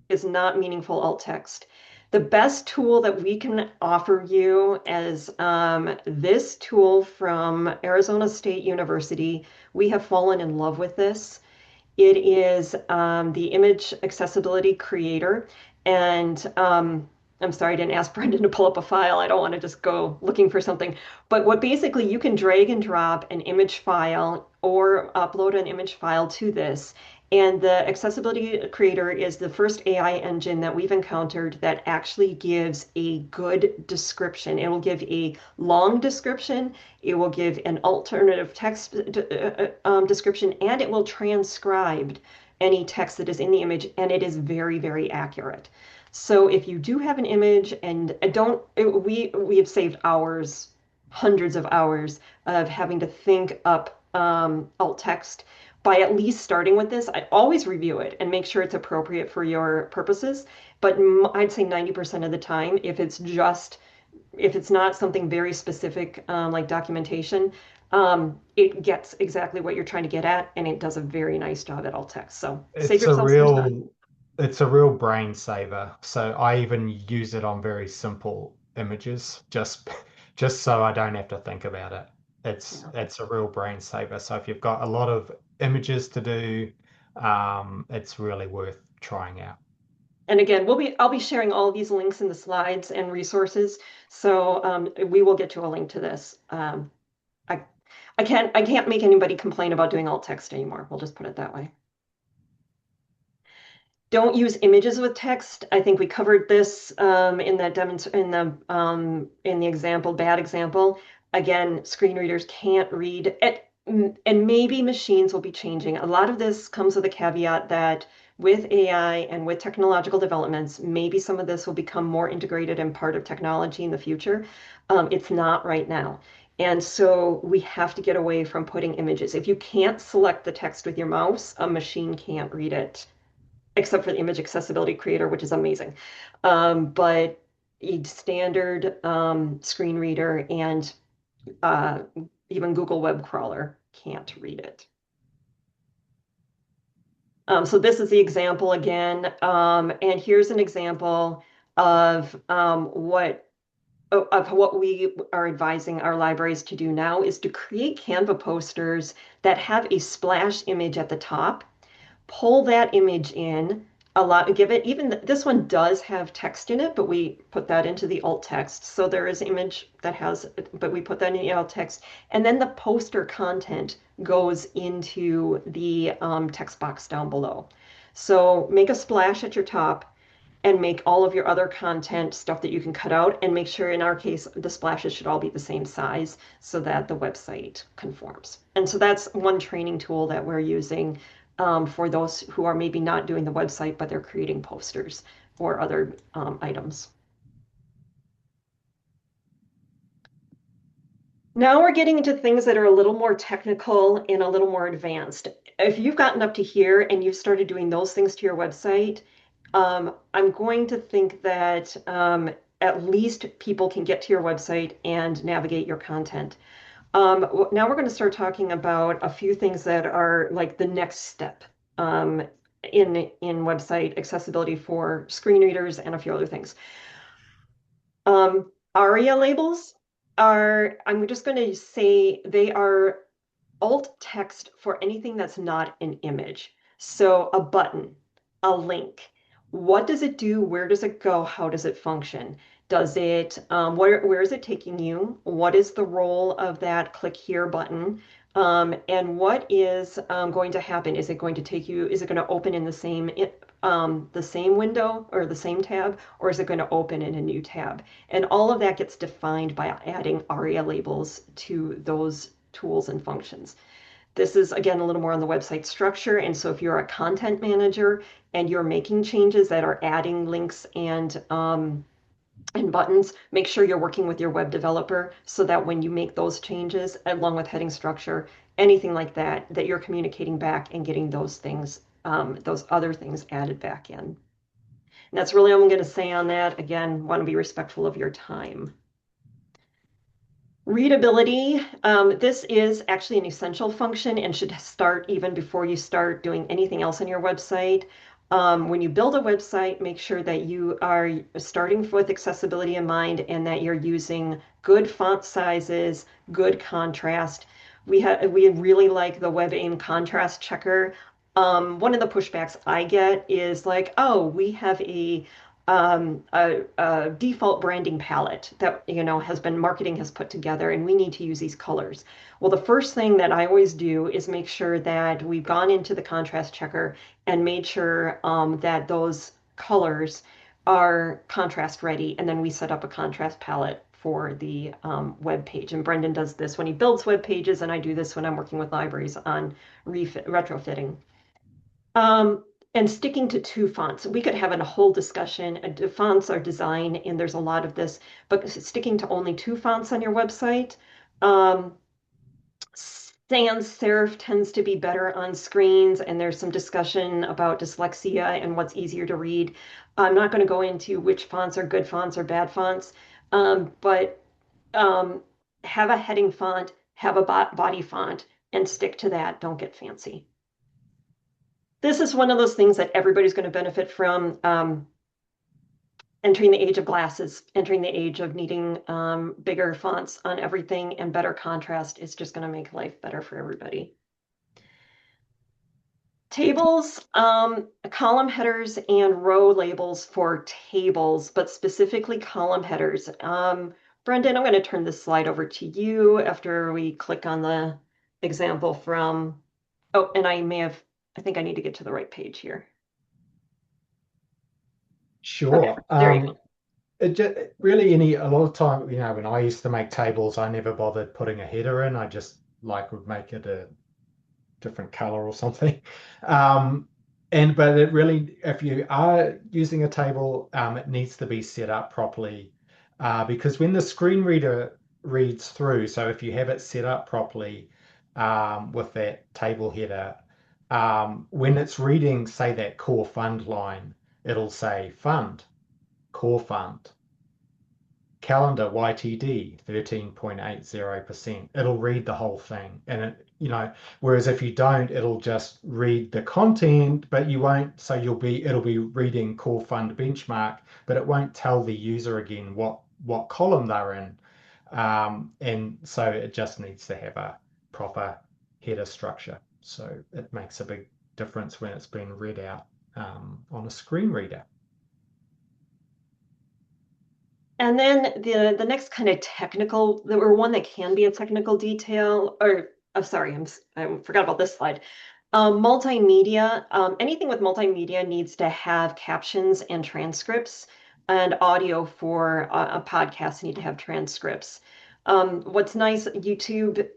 is not meaningful alt text. The best tool that we can offer you is this tool from Arizona State University. We have fallen in love with this. It is the Image Accessibility Creator. And I'm sorry, I didn't ask Brendan to pull up a file. I don't want to just go looking for something. But what basically you can drag and drop an image file or upload an image file to this. And the Accessibility Creator is the first AI engine that we've encountered that actually gives a good description. It will give a long description, it will give an alternative text description, and it will transcribe any text that is in the image, and it is very, very accurate. So if you do have an image and we have saved hours, hundreds of hours of having to think up alt text by at least starting with this. I always review it and make sure it's appropriate for your purposes. But I'd say 90% of the time, if it's not something very specific like documentation, it gets exactly what you're trying to get at, and it does a very nice job at alt text. So save It's a yourself some time. real it's a real brain saver. So I even use it on very simple images just so I don't have to think about it. Yeah. It's a real brain saver. So if you've got a lot of images to do, it's really worth trying out. And again, I'll be sharing all of these links in the slides and resources. So we will get to a link to this. I I can't make anybody complain about doing alt text anymore. We'll just put it that way. Don't use images with text. I think we covered this in the in the example, bad example. Again, screen readers can't read it, and maybe machines will be changing. A lot of this comes with a caveat that with AI and with technological developments, maybe some of this will become more integrated and part of technology in the future. It's not right now. And so we have to get away from putting images. If you can't select the text with your mouse, a machine can't read it except for the Image Accessibility Creator, which is amazing. But a standard screen reader and uh, even Google Web Crawler can't read it. So this is the example again, and here's an example of what we are advising our libraries to do now is to create Canva posters that have a splash image at the top, pull that image in, give it, even this one does have text in it, but we put that into the alt text. So there is image that has, but we put that in the alt text. And then the poster content goes into the text box down below. So make a splash at your top and make all of your other content stuff that you can cut out, and make sure in our case the splashes should all be the same size so that the website conforms. And so that's one training tool that we're using for those who are maybe not doing the website, but they're creating posters or other items. Now we're getting into things that are a little more technical and a little more advanced. If you've gotten up to here and you've started doing those things to your website, I'm going to think that at least people can get to your website and navigate your content. Now we're going to start talking about a few things that are like the next step um, in website accessibility for screen readers and a few other things. ARIA labels are, I'm just going to say they are alt text for anything that's not an image. So a button, a link. What does it do? Where does it go? How does it function? Does it, where is it taking you? What is the role of that click here button? And what is going to happen? Is it going to take you, is it going to open in the same the same window or the same tab, or is it going to open in a new tab? And all of that gets defined by adding ARIA labels to those tools and functions. This is, again, a little more on the website structure. And so if you're a content manager and you're making changes that are adding links and buttons, make sure you're working with your web developer so that when you make those changes, along with heading structure, anything like that, that you're communicating back and getting those things, those other things added back in. And that's really all I'm going to say on that. Again, want to be respectful of your time. Readability, this is actually an essential function and should start even before you start doing anything else on your website. When you build a website, make sure that you are starting with accessibility in mind and that you're using good font sizes, good contrast. We really like the WebAIM contrast checker. One of the pushbacks I get is like, oh, we have a default branding palette that marketing has put together, and we need to use these colors. Well, the first thing that I always do is make sure that we've gone into the contrast checker and made sure that those colors are contrast ready, and then we set up a contrast palette for the web page. And Brendan does this when he builds web pages, and I do this when I'm working with libraries on retrofitting. And sticking to two fonts. We could have a whole discussion. Fonts are design, and there's a lot of this, but sticking to only two fonts on your website. Sans serif tends to be better on screens, and there's some discussion about dyslexia and what's easier to read. I'm not going to go into which fonts are good fonts or bad fonts, but have a heading font, have a body font, and stick to that. Don't get fancy. This is one of those things that everybody's going to benefit from. Entering the age of glasses, entering the age of needing bigger fonts on everything and better contrast is just going to make life better for everybody. Tables, column headers and row labels for tables, but specifically column headers. Brendan, I'm going to turn this slide over to you after we click on the example from, oh, and I think I need to get to the right page here. Sure. Okay, there you go. Really, a lot of time, when I used to make tables, I never bothered putting a header in. I just would make it a different color or something. But it really, if you are using a table, it needs to be set up properly, because when the screen reader reads through, so if you have it set up properly with that table header, when it's reading, say, that core fund line, it'll say fund, core fund, calendar YTD 13.80%. It'll read the whole thing. And whereas if you don't, it'll just read the content, but you won't, so it'll be reading core fund benchmark, but it won't tell the user again what column they're in. And so it just needs to have a proper header structure. So it makes a big difference when it's being read out on a screen reader. And then the next kind of technical, or one that can be a technical detail, or sorry, I forgot about this slide. Multimedia, anything with multimedia needs to have captions and transcripts, and audio for a podcast need to have transcripts. What's nice, YouTube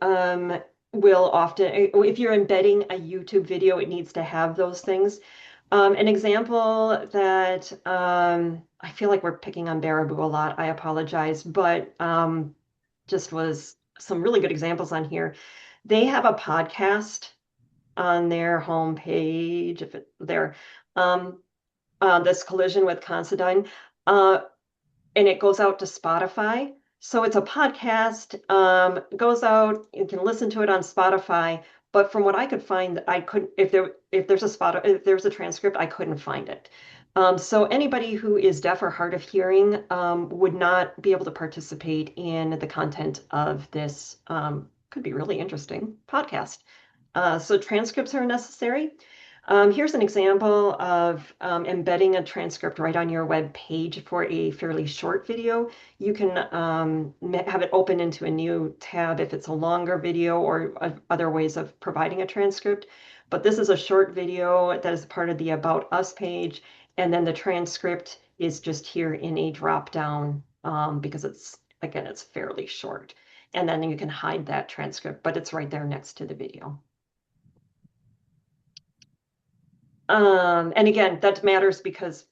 will often, if you're embedding a YouTube video, it needs to have those things. An example that I feel like we're picking on Baraboo a lot, I apologize, but just was some really good examples on here. They have a podcast on their homepage, if it there, this collision with Considine, and it goes out to Spotify. So it's a podcast, goes out, you can listen to it on Spotify, but from what I could find, I couldn't, if there's a transcript, I couldn't find it. So anybody who is deaf or hard of hearing would not be able to participate in the content of this, could be really interesting podcast. So transcripts are necessary. Here's an example of embedding a transcript right on your web page for a fairly short video. You can have it open into a new tab if it's a longer video, or other ways of providing a transcript. but this is a short video that is part of the About Us page, and then the transcript is just here in a drop down because it's fairly short. And then you can hide that transcript, but it's right there next to the video. And again, that matters because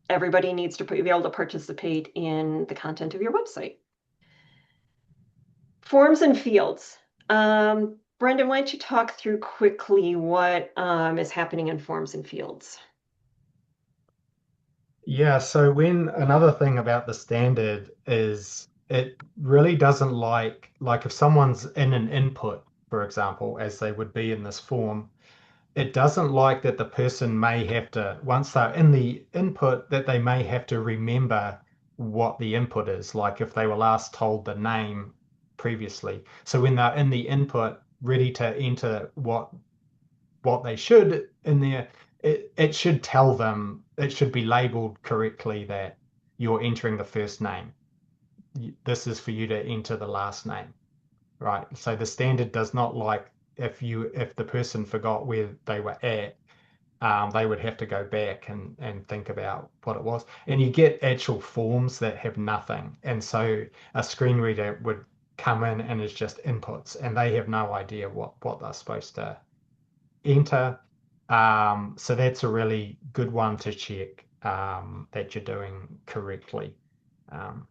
everybody needs to be able to participate in the content of your website. Forms and fields. Brendan, why don't you talk through quickly what is happening in forms and fields? Yeah, so when another thing about the standard is it really doesn't like if someone's in an input, for example, as they would be in this form, it doesn't like that the person may have to, once they're in the input, that they may have to remember what the input is, like if they were last told the name previously. So when they're in the input, ready to enter what they should in there, it should tell them, it should be labeled correctly that you're entering the first name. This is for you to enter the last name, right? So the standard does not like if the person forgot where they were at, they would have to go back and think about what it was. And you get actual forms that have nothing. And so a screen reader would come in and it's just inputs and they have no idea what they're supposed to enter. So that's a really good one to check that you're doing correctly. Um,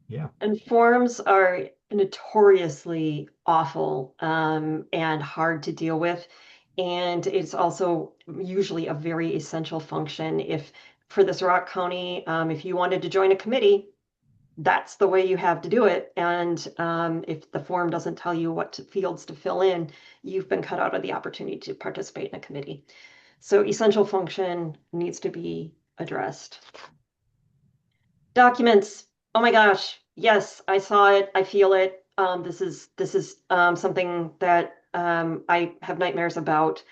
yeah. And forms are notoriously awful and hard to deal with. And it's also usually a very essential function. If for this Rock County, if you wanted to join a committee, that's the way you have to do it. And if the form doesn't tell you what fields to fill in, you've been cut out of the opportunity to participate in a committee. So essential function needs to be addressed. Documents. Oh my gosh. Yes, I saw it. I feel it. This is something that I have nightmares about.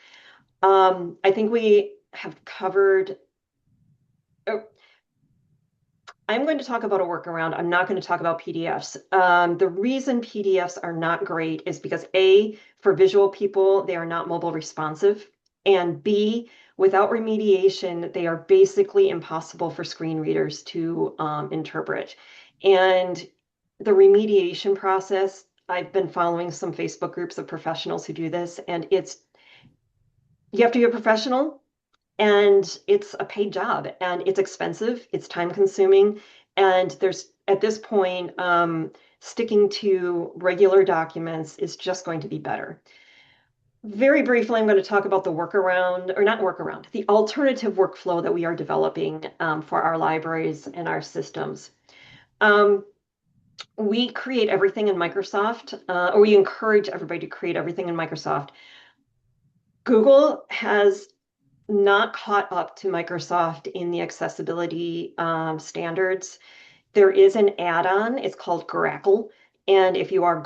I think we have covered. Oh, I'm going to talk about a workaround. I'm not going to talk about PDFs. The reason PDFs are not great is because A, for visual people, they are not mobile responsive, and B, without remediation, they are basically impossible for screen readers to interpret. And the remediation process, I've been following some Facebook groups of professionals who do this, and you have to be a professional and it's a paid job and it's expensive, it's time consuming, and there's at this point, sticking to regular documents is just going to be better. Very briefly, I'm going to talk about the workaround, or not workaround, the alternative workflow that we are developing for our libraries and our systems. We create everything in Microsoft, or we encourage everybody to create everything in Microsoft. Google has not caught up to Microsoft in the accessibility standards. There is an add-on, it's called Grackle. And if you are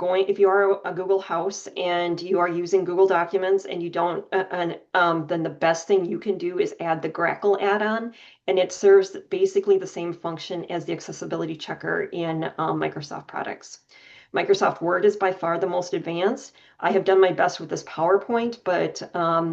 a Google house and you are using Google Documents and you don't, then the best thing you can do is add the Grackle add-on, and it serves basically the same function as the accessibility checker in Microsoft products. Microsoft Word is by far the most advanced. I have done my best with this PowerPoint, but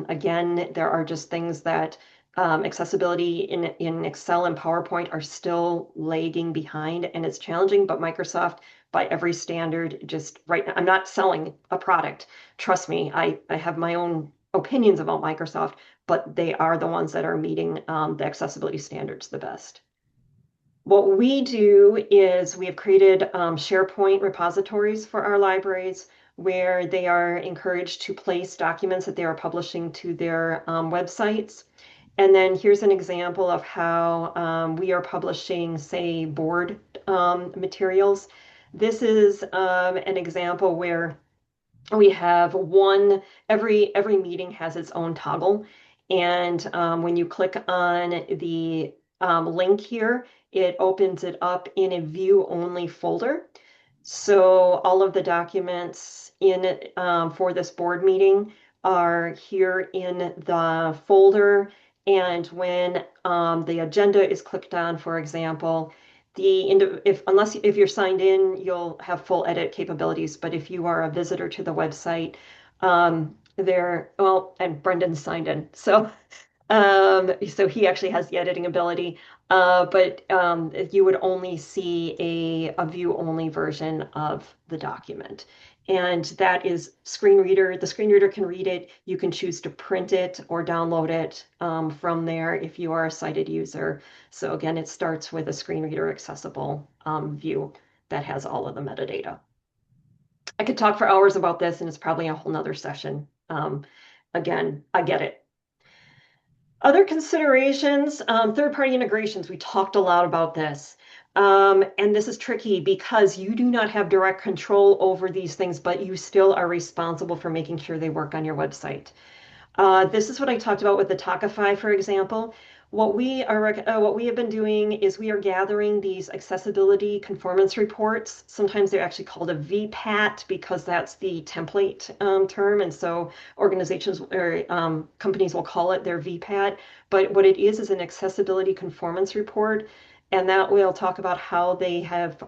again, there are just things that accessibility in Excel and PowerPoint are still lagging behind, and it's challenging, but Microsoft, by every standard, just right now, I'm not selling a product. Trust me, I have my own opinions about Microsoft, but they are the ones that are meeting the accessibility standards the best. What we do is we have created SharePoint repositories for our libraries where they are encouraged to place documents that they are publishing to their websites. And then here's an example of how we are publishing, say, board materials. This is an example where we have every meeting has its own toggle. And when you click on the link here, it opens it up in a view only folder. So all of the documents for this board meeting are here in the folder. And when the agenda is clicked on, for example, if you're signed in, you'll have full edit capabilities. But if you are a visitor to the website, there. Well, and Brendan signed in. So he actually has the editing ability. But you would only see a view-only version of the document. And that is screen reader. The screen reader can read it. You can choose to print it or download it from there if you are a sighted user. So again, it starts with a screen reader accessible view that has all of the metadata. I could talk for hours about this, and it's probably a whole nother session. Again, I get it. Other considerations, third-party integrations. We talked a lot about this. And this is tricky because you do not have direct control over these things, but you still are responsible for making sure they work on your website. This is what I talked about with the Tuckify, for example. What we have been doing is we are gathering these accessibility conformance reports. Sometimes they're actually called a VPAT because that's the template term, and so organizations or companies will call it their VPAT. But what it is an accessibility conformance report, and that will talk about how they have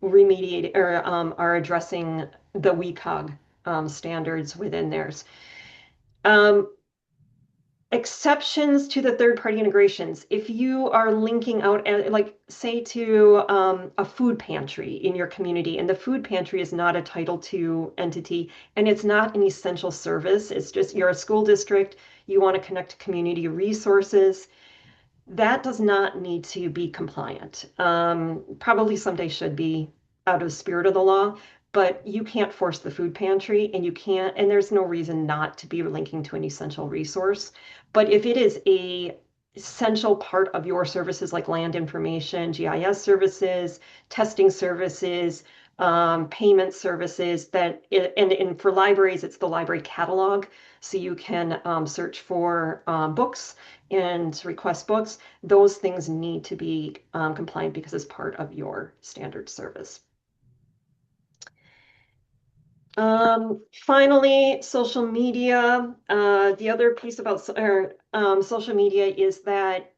remediated or are addressing the WCAG standards within theirs. Exceptions to the third-party integrations. If you are linking out, like say to a food pantry in your community, and the food pantry is not a Title II entity, and it's not an essential service, it's just you're a school district, you want to connect to community resources, that does not need to be compliant. Probably someday should be out of the spirit of the law, but you can't force the food pantry and you can't, and there's no reason not to be linking to an essential resource. But if it is a essential part of your services like land information, GIS services, testing services, payment services and for libraries, it's the library catalog. So you can search for books and request books. Those things need to be compliant because it's part of your standard service. Finally, social media. The other piece about social media is that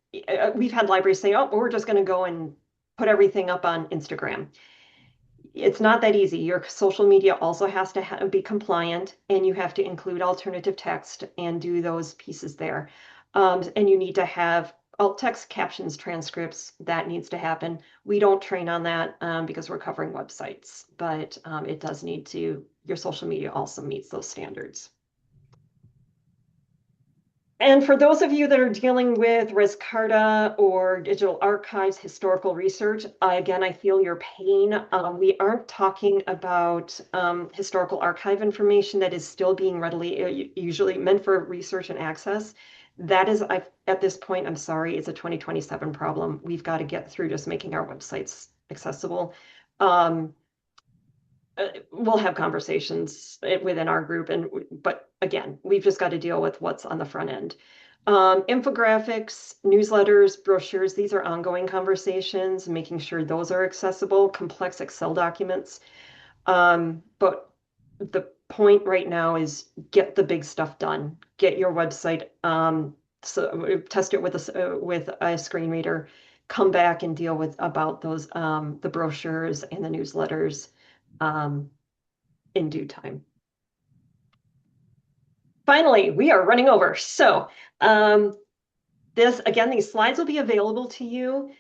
we've had libraries say, oh, we're just going to go and put everything up on Instagram. It's not that easy. Your social media also has to be compliant, and you have to include alternative text and do those pieces there. And you need to have alt text, captions, transcripts. That needs to happen. We don't train on that because we're covering websites, but it does need to, your social media also meets those standards. And for those of you that are dealing with Res Carta or digital archives, historical research, again, I feel your pain. We aren't talking about historical archive information that is still being readily, usually meant for research and access. That is, at this point, I'm sorry, it's a 2027 problem. We've got to get through just making our websites accessible. We'll have conversations within our group, but again, we've just got to deal with what's on the front end. Infographics, newsletters, brochures, these are ongoing conversations, making sure those are accessible, complex Excel documents. But the point right now is get the big stuff done. Get your website, so test it with a screen reader, come back and deal with about those the brochures and the newsletters in due time. Finally, we are running over. So these slides will be available to you.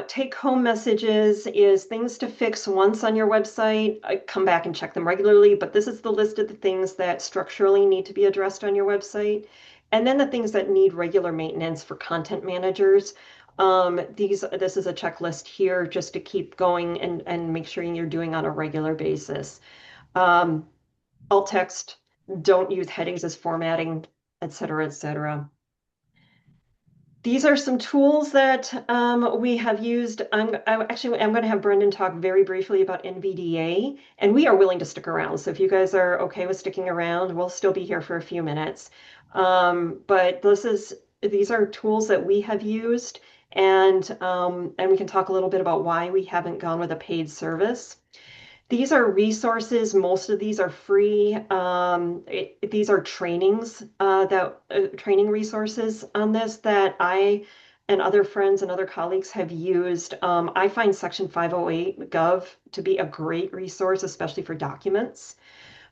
Take-home messages is things to fix once on your website. Come back and check them regularly, but this is the list of the things that structurally need to be addressed on your website. And then the things that need regular maintenance for content managers. This is a checklist here just to keep going and make sure you're doing on a regular basis. Alt text, don't use headings as formatting, et cetera, et cetera. These are some tools that we have used. I'm going to have Brendan talk very briefly about NVDA, and we are willing to stick around. So if you guys are okay with sticking around, we'll still be here for a few minutes. But these are tools that we have used, and we can talk a little bit about why we haven't gone with a paid service. These are resources. Most of these are free. These are trainings, training resources on this that I and other friends and other colleagues have used. I find Section 508 Gov to be a great resource, especially for documents.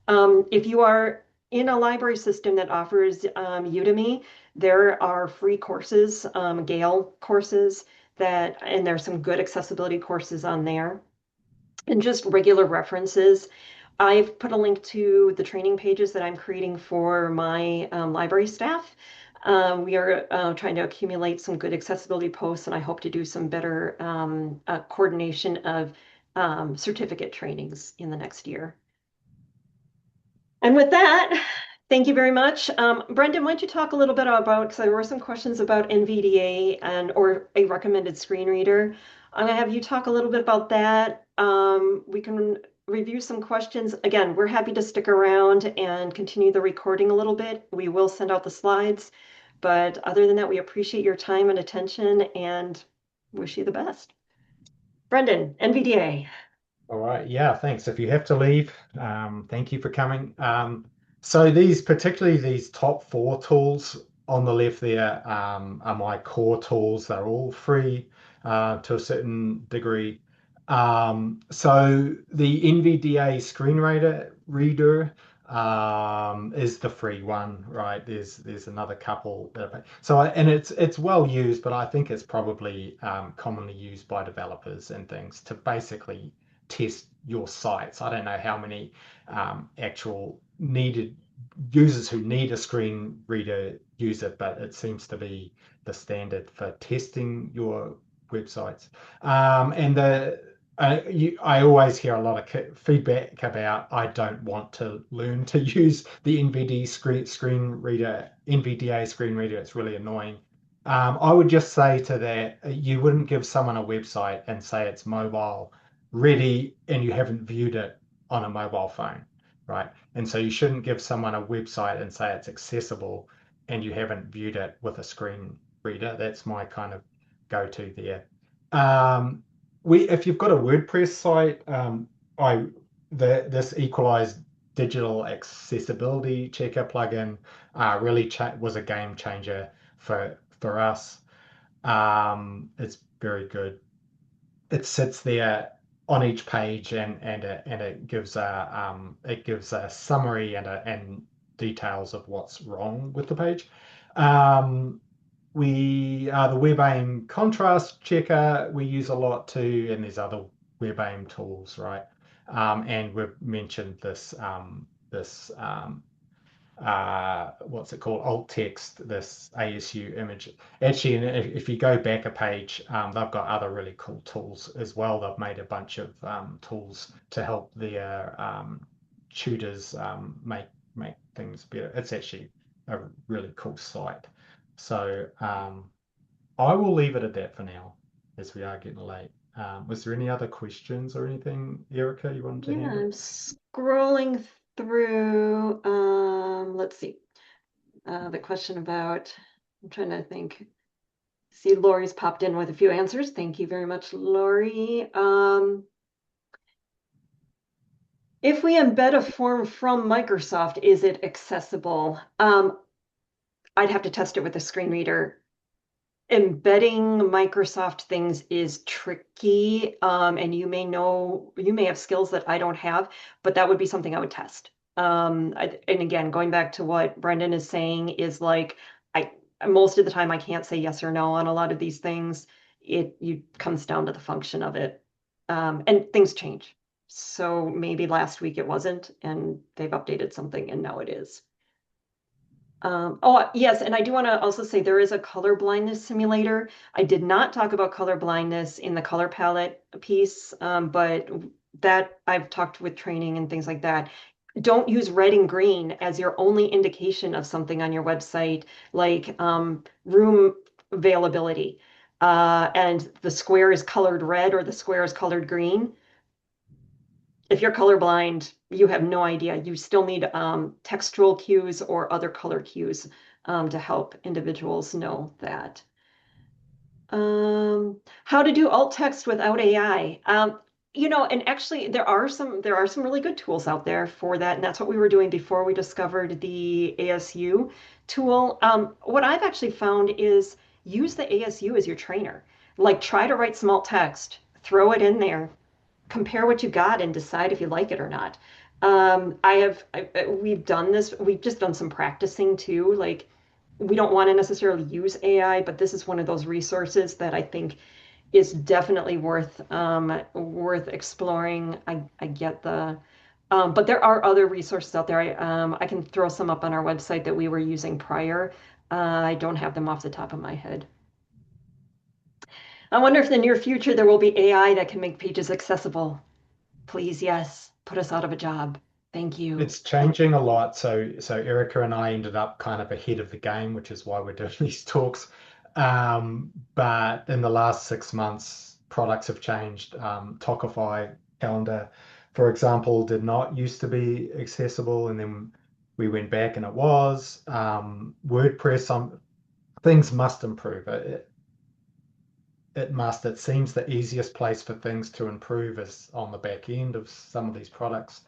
If you are in a library system that offers Udemy, there are free courses, Gale courses and there's some good accessibility courses on there and just regular references. I've put a link to the training pages that I'm creating for my library staff. We are trying to accumulate some good accessibility posts, and I hope to do some better coordination of certificate trainings in the next year. And with that, thank you very much. Brendan, why don't you talk a little bit about, because there were some questions about NVDA and or a recommended screen reader. I'm gonna have you talk a little bit about that. We can review some questions. Again, we're happy to stick around and continue the recording a little bit. We will send out the slides, but other than that, we appreciate your time and attention and wish you the best. Brendan, NVDA. All right. Yeah, thanks. If you have to leave, thank you for coming. So these, particularly these top four tools on the left there, are my core tools. They're all free to a certain degree. So the NVDA screen reader is the free one, right? There's another couple that are, so and it's well used, but I think it's probably commonly used by developers and things to basically test your sites. I don't know how many actual needed users who need a screen reader use it, but it seems to be the standard for testing your websites. And I always hear a lot of feedback about I don't want to learn to use the screen reader, NVDA screen reader. It's really annoying. I would just say to that, you wouldn't give someone a website and say it's mobile ready and you haven't viewed it on a mobile phone, right? And so you shouldn't give someone a website and say it's accessible and you haven't viewed it with a screen reader. That's my kind of go-to there. If you've got a WordPress site, this equalized digital accessibility checker plugin really was a game changer for us. It's very good. It sits there on each page and it gives a summary and details of what's wrong with the page. The WebAIM contrast checker we use a lot too, and there's other WebAIM tools, right? And we've mentioned this what's it called, alt text, this ASU image. Actually, and if you go back a page, they've got other really cool tools as well. They've made a bunch of tools to help their tutors make things better. It's actually a really cool site. So I will leave it at that for now, as we are getting late. Was there any other questions or anything, Erica, you wanted to Yeah, handle? I'm scrolling through. Let's see. The question about, I'm trying to think. See, Lori's popped in with a few answers. Thank you very much, Lori. If we embed a form from Microsoft, is it accessible? I'd have to test it with a screen reader. Embedding Microsoft things is tricky, and you may have skills that I don't have, but that would be something I would test. And again, going back to what Brendan is saying is like, most of the time I can't say yes or no on a lot of these things. It comes down to the function of it, and things change. So maybe last week it wasn't, and they've updated something, and now it is. Oh, yes, and I do want to also say there is a color blindness simulator. I did not talk about color blindness in the color palette piece, but that I've talked with training and things like that. Don't use red and green as your only indication of something on your website, like room availability. And the square is colored red or the square is colored green. If you're colorblind, you have no idea. You still need textual cues or other color cues to help individuals know that. How to do alt text without AI. And actually there are some really good tools out there for that, and that's what we were doing before we discovered the ASU tool. What I've actually found is use the ASU as your trainer. Like try to write some alt text, throw it in there, compare what you got and decide if you like it or not. We've done this. We've just done some practicing too. Like, we don't want to necessarily use AI, but this is one of those resources that I think is definitely worth exploring. I get but there are other resources out there. I can throw some up on our website that we were using prior. I don't have them off the top of my head. I wonder if in the near future there will be AI that can make pages accessible. Please, yes, put us out of a job. Thank you. It's changing a lot. So Erica and I ended up kind of ahead of the game, which is why we're doing these talks. But in the last 6 months, products have changed. Talkify calendar, for example, did not used to be accessible, and then we went back and it was. WordPress, some things must improve. It must. It seems the easiest place for things to improve is on the back end of some of these products.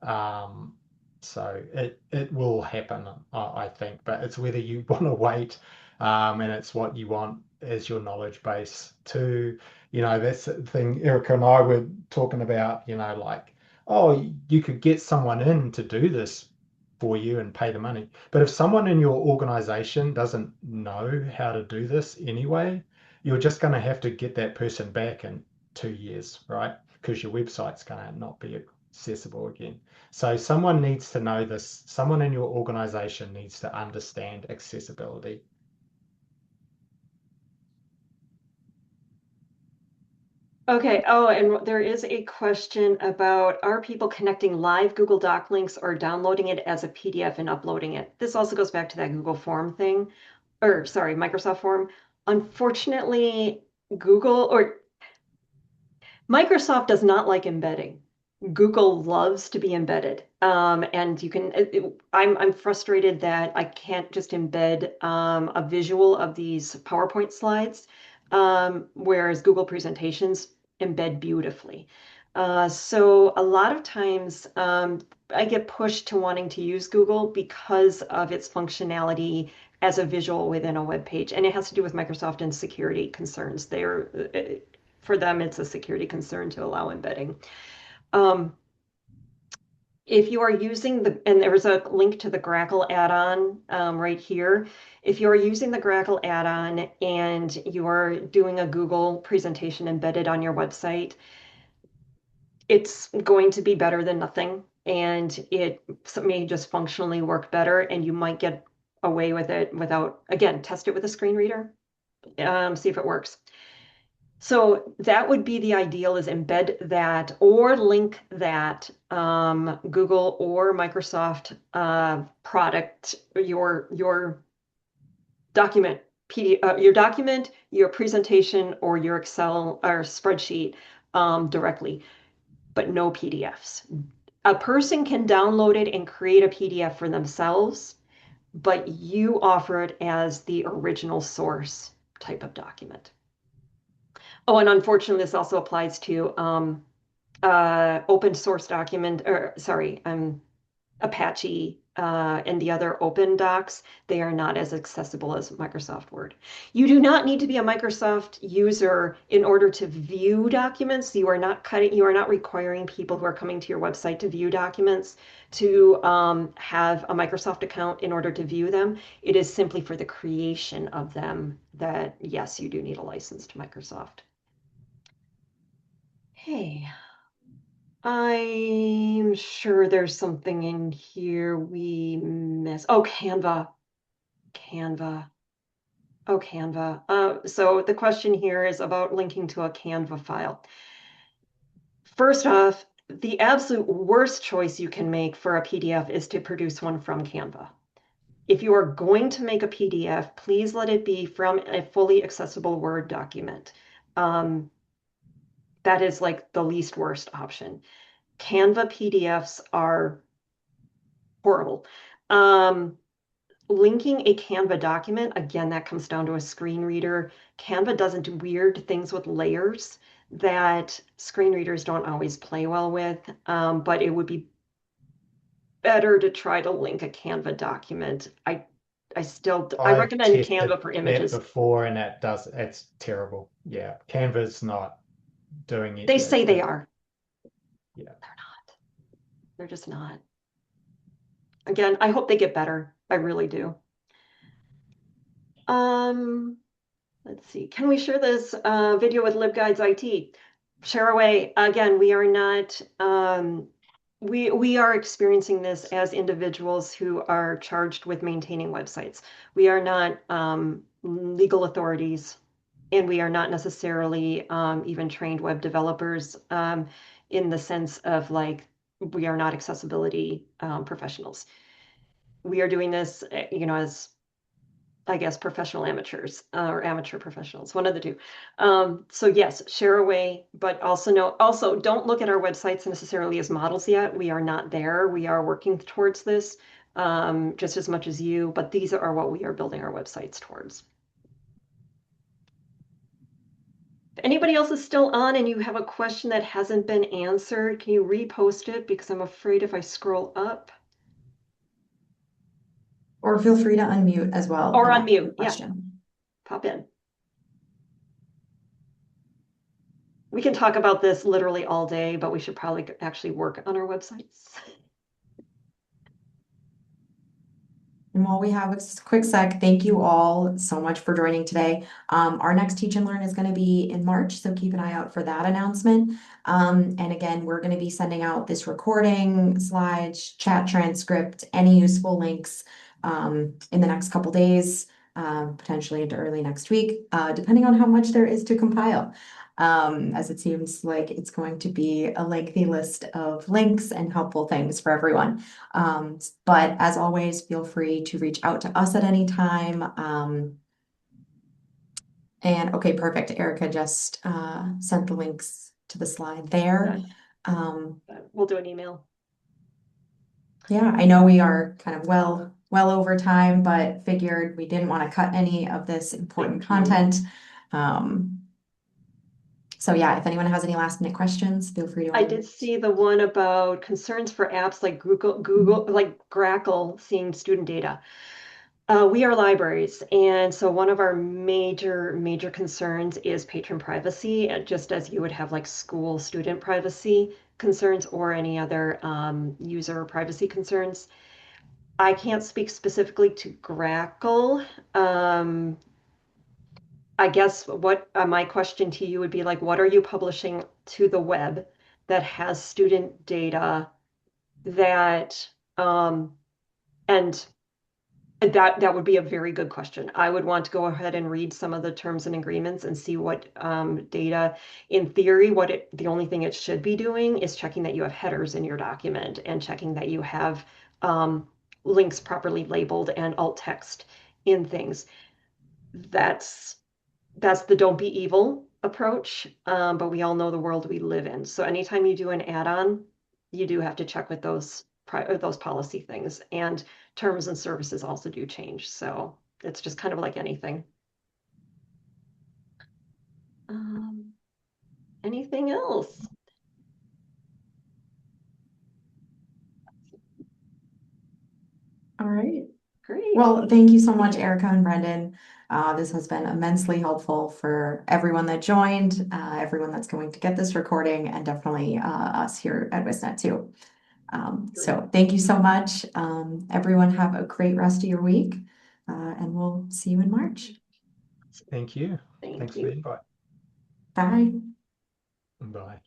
Um, so it will happen, I think, but it's whether you want to wait, and it's what you want as your knowledge base too. That's the thing Erica and I were talking about, like, oh, you could get someone in to do this for you and pay the money. But if someone in your organization doesn't know how to do this anyway, you're just going to have to get that person back in 2 years, right? Because your website's going to not be accessible again. So someone needs to know this. Someone in your organization needs to understand accessibility. Okay. Oh, and there is a question about, are people connecting live Google Doc links or downloading it as a PDF and uploading it? This also goes back to that Google form thing, or sorry, Microsoft form. Unfortunately, Google or Microsoft does not like embedding. Google loves to be embedded. And you can, I'm frustrated that I can't just embed a visual of these PowerPoint slides, whereas Google presentations embed beautifully. So a lot of times I get pushed to wanting to use Google because of its functionality as a visual within a web page. And it has to do with Microsoft and security concerns. For them, it's a security concern to allow embedding. Um, if you are using and there's a link to the Grackle add-on right here. If you are using the Grackle add-on and you are doing a Google presentation embedded on your website, it's going to be better than nothing. And it may just functionally work better, and you might get away with it without, again, test it with a screen reader, see if it works. So that would be the ideal, is embed that or link that Google or Microsoft product, your document, your document, your presentation, or your Excel or spreadsheet directly, but no PDFs. A person can download it and create a PDF for themselves, but you offer it as the original source type of document. Oh, and unfortunately, this also applies to open source document, or sorry, Apache and the other open docs. They are not as accessible as Microsoft Word. You do not need to be a Microsoft user in order to view documents. You are not requiring people who are coming to your website to view documents to have a Microsoft account in order to view them. It is simply for the creation of them that, yes, you do need a license to Microsoft. Hey, I'm sure there's something in here we miss. Oh, Canva. Canva. Oh, Canva. So the question here is about linking to a Canva file. First off, the absolute worst choice you can make for a PDF is to produce one from Canva. If you are going to make a PDF, please let it be from a fully accessible Word document. That is like the least worst option. Canva PDFs are horrible. Linking a Canva document, again, that comes down to a screen reader. Canva doesn't do weird things with layers that screen readers don't always play well with, but it would be better to try to link a Canva document. I I've recommend tested Canva for that images. before, and it's terrible. Yeah, Canva's not doing it. They say they are. Yeah. They're not. They're just not. Again, I hope they get better. I really do. Let's see. Can we share this video with LibGuides IT? Share away. Again, we are not. We are experiencing this as individuals who are charged with maintaining websites. We are not legal authorities, and we are not necessarily even trained web developers in the sense of like we are not accessibility professionals. We are doing this, as I guess professional amateurs or amateur professionals, one of the two. So yes, share away, but also don't look at our websites necessarily as models yet. We are not there. We are working towards this just as much as you, but these are what we are building our websites towards. If anybody else is still on and you have a question that hasn't been answered, can you repost it? Because I'm afraid if I scroll up. Or feel free to unmute as well. Or and ask your unmute, yeah. question. Pop in. We can talk about this literally all day, but we should probably actually work on our websites. And while we have a quick sec, thank you all so much for joining today. Our next Teach and Learn is going to be in March, so keep an eye out for that announcement. And again, we're going to be sending out this recording, slides, chat transcript, any useful links in the next couple days, potentially into early next week, depending on how much there is to compile. As it seems like it's going to be a lengthy list of links and helpful things for everyone. But as always, feel free to reach out to us at any time. And okay, perfect. Erica just sent the links to the slide there. We'll do an email. Yeah, I know we are kind of well over time, but figured we didn't want to cut any of this important content. So yeah, if anyone has any last minute questions, feel free to. I did see the one about concerns for apps like Google, like Grackle seeing student data. We are libraries, and so one of our major concerns is patron privacy, just as you would have like school student privacy concerns or any other user privacy concerns. I can't speak specifically to Grackle. I guess what my question to you would be like, what are you publishing to the web that has student data that and that would be a very good question. I would want to go ahead and read some of the terms and agreements and see what data, in theory, the only thing it should be doing is checking that you have headers in your document and checking that you have links properly labeled and alt text in things. That's the don't be evil approach, but we all know the world we live in. So anytime you do an add-on, you do have to check with those policy things, and terms and services also do change. So it's just kind of like anything. Anything else? All right. Great. Well, thank you so much, Erica and Brendan. This has been immensely helpful for everyone that joined, everyone that's going to get this recording, and definitely us here at WiscNet too. So thank you so much. Everyone have a great rest of your week, and we'll see you in March. Thank you. Thank Thanks you. for the invite. Bye. Bye.